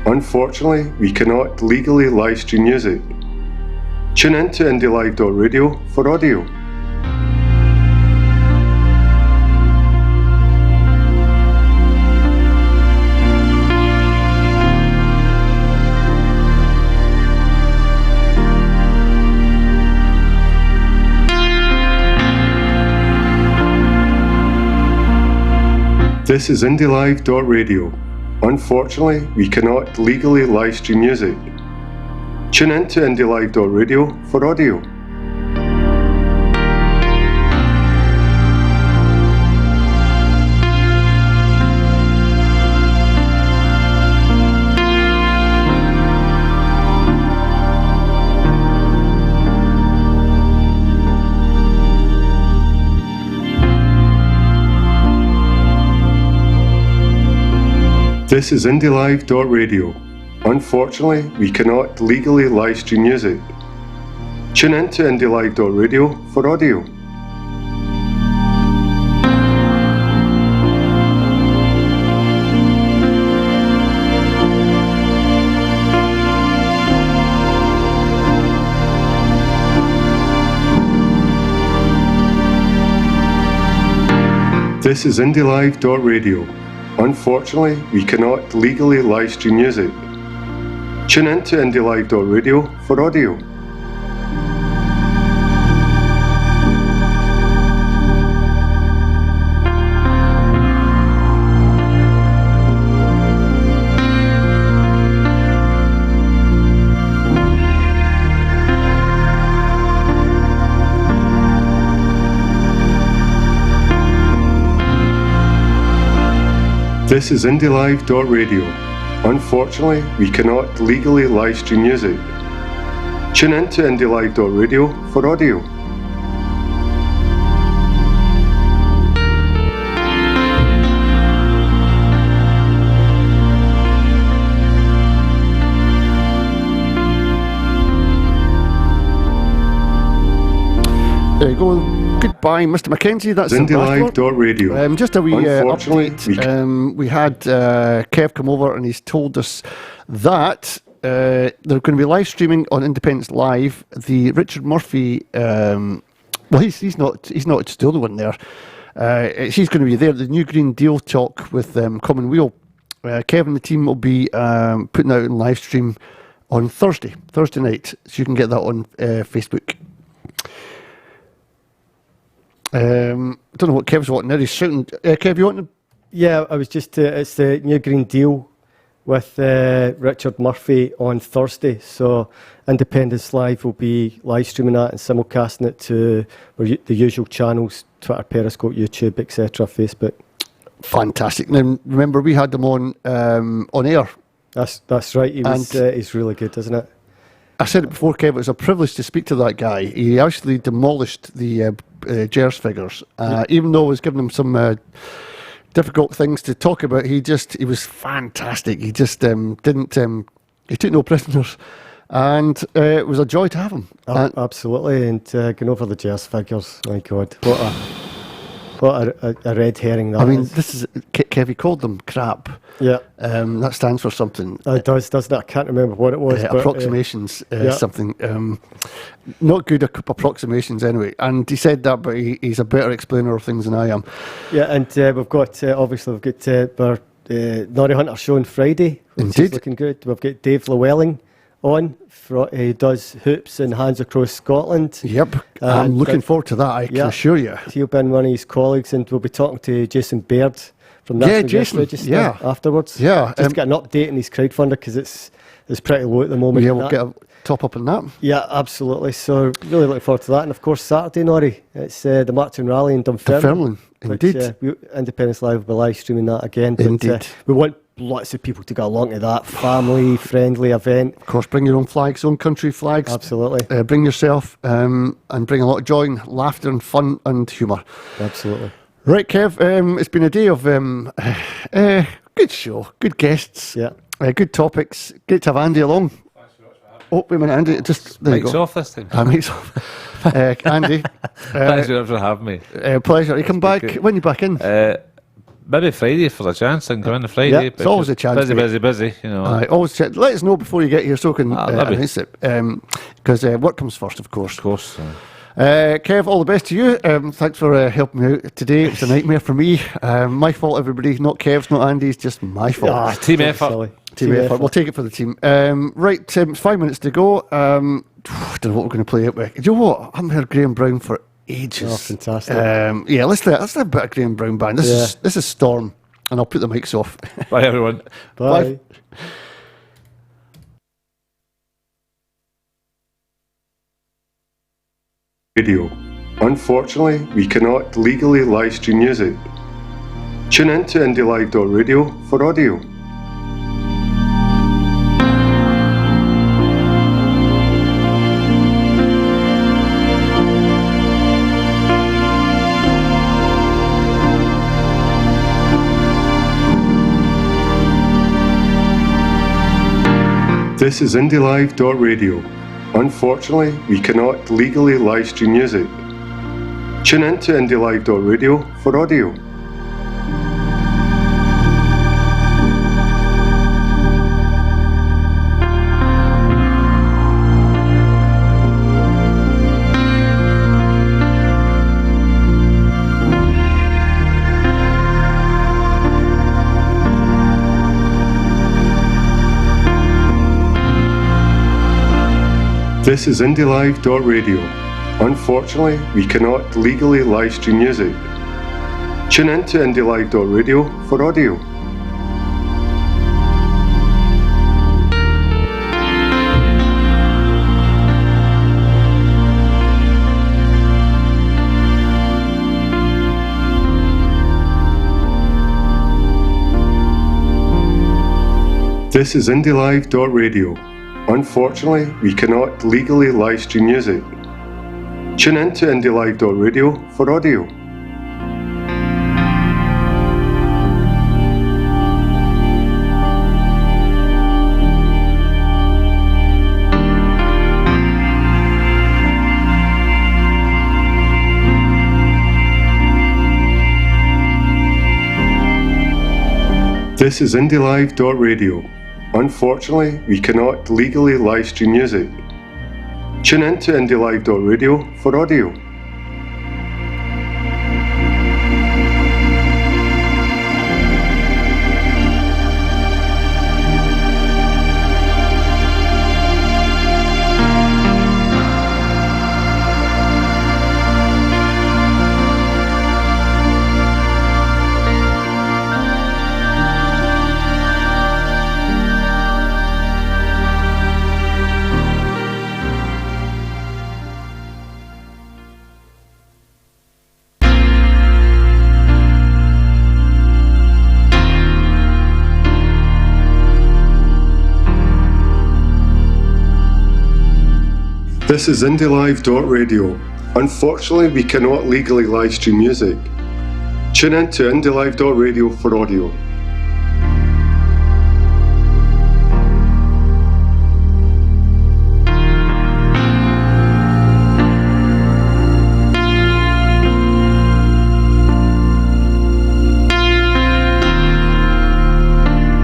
Unfortunately, we cannot legally live stream music. Tune in to IndieLive.radio for audio. This is IndieLive.radio. Unfortunately, we cannot legally live stream music. Tune in to IndieLive.radio for audio. This is IndieLive.radio. Unfortunately, we cannot legally live stream music. Tune in to IndieLive.radio for audio. This is IndieLive.radio. Unfortunately, we cannot legally live stream music. Tune in to IndieLive.radio for audio. This is IndieLive.radio. Unfortunately, we cannot legally live stream music. Tune in to IndieLive.radio for audio. There you go. Goodbye, Mr. Mackenzie. That's IndieLive.radio. Just a wee Unfortunately, update. We had Kev come over and he's told us that they're going to be live streaming on Independence Live. The Richard Murphy, well, he's not just the only one there. He's going to be there. The New Green Deal talk with Commonweal. Kev and the team will be putting out a live stream on Thursday night. So you can get that on Facebook. I don't know what Kev's wanting there. He's shouting. Kev, you want to? Yeah, I was just. It's the New Green Deal with Richard Murphy on Thursday. So Independence Live will be live streaming that and simulcasting it to the usual channels: Twitter, Periscope, YouTube, etc., Facebook. Fantastic. Now remember, we had them on air. That's right. He's really good, isn't it? I said it before, Kev. It was a privilege to speak to that guy. He actually demolished the Jers figures, even though I was giving him some difficult things to talk about. He was fantastic. He just didn't. He took no prisoners, and it was a joy to have him. Absolutely, and going over the Jers figures. My God, what a red herring that is. I mean, this is Kev. He called them crap. Yeah. That stands for something. It does, doesn't it? I can't remember what it was. But, approximations, something. Not good approximations anyway. And he said that, but he's a better explainer of things than I am. Yeah, and we've got our Norrie Hunter Show on Friday, which Indeed. is looking good. We've got Dave Llewellyn on. He does hoops and hands across Scotland. Yep, I'm looking forward to that, I can assure you. He'll be one of his colleagues, and we'll be talking to Jason Baird from National Guest Register afterwards. Yeah. Just get an update on his crowdfunder, because it's pretty low at the moment. Yeah, we'll get a top up on that. Yeah, absolutely. So really looking forward to that. And of course, Saturday, Norrie, it's the Martin Rally in Dunfermline. Indeed. Independence Live will be live streaming that again. But, Indeed. We want lots of people to go along to that family-friendly event. Of course, bring your own flags, own country flags. Absolutely. Bring yourself and bring a lot of joy and laughter and fun and humour. Absolutely. Right, Kev, it's been a day of good show, good guests, good topics. Great to have Andy along. Oh, wait a minute, Andy. There you go. Off this time. Mike's off. Andy. Thanks for having me. Pleasure. You come back. When you back in? Maybe Friday for a chance. I can come in on Friday. Yeah, it's always a chance. Busy. You know. Always check. Let us know before you get here so we can announce it. Because work comes first, of course. Of course. Kev, all the best to you. Thanks for helping me out today. It's a nightmare for me. My fault, everybody. Not Kev's, not Andy's. Just my fault. Team effort. Team effort. We'll take it for the team. Right, 5 minutes to go. I don't know what we're going to play out with. Do you know what? I haven't heard Graham Brown for ages. Oh, fantastic. Let's have a bit of Graham Brown band. This is Storm, and I'll put the mics off. Bye, everyone. Bye. Radio. Unfortunately, we cannot legally live stream music. Tune in to IndieLive.radio for audio. This is IndieLive.radio. Unfortunately, we cannot legally live stream music. Tune in to IndieLive.radio for audio. This is IndieLive.radio. Unfortunately, we cannot legally live stream music. Tune in to IndieLive.radio for audio. This is IndieLive.radio. Unfortunately, we cannot legally live stream music. Tune in to IndieLive.radio for audio. This is IndieLive.radio. Unfortunately, we cannot legally live stream music. Tune in to IndieLive.radio for audio. This is IndieLive.radio. Unfortunately, we cannot legally live stream music. Tune in to IndieLive.radio for audio.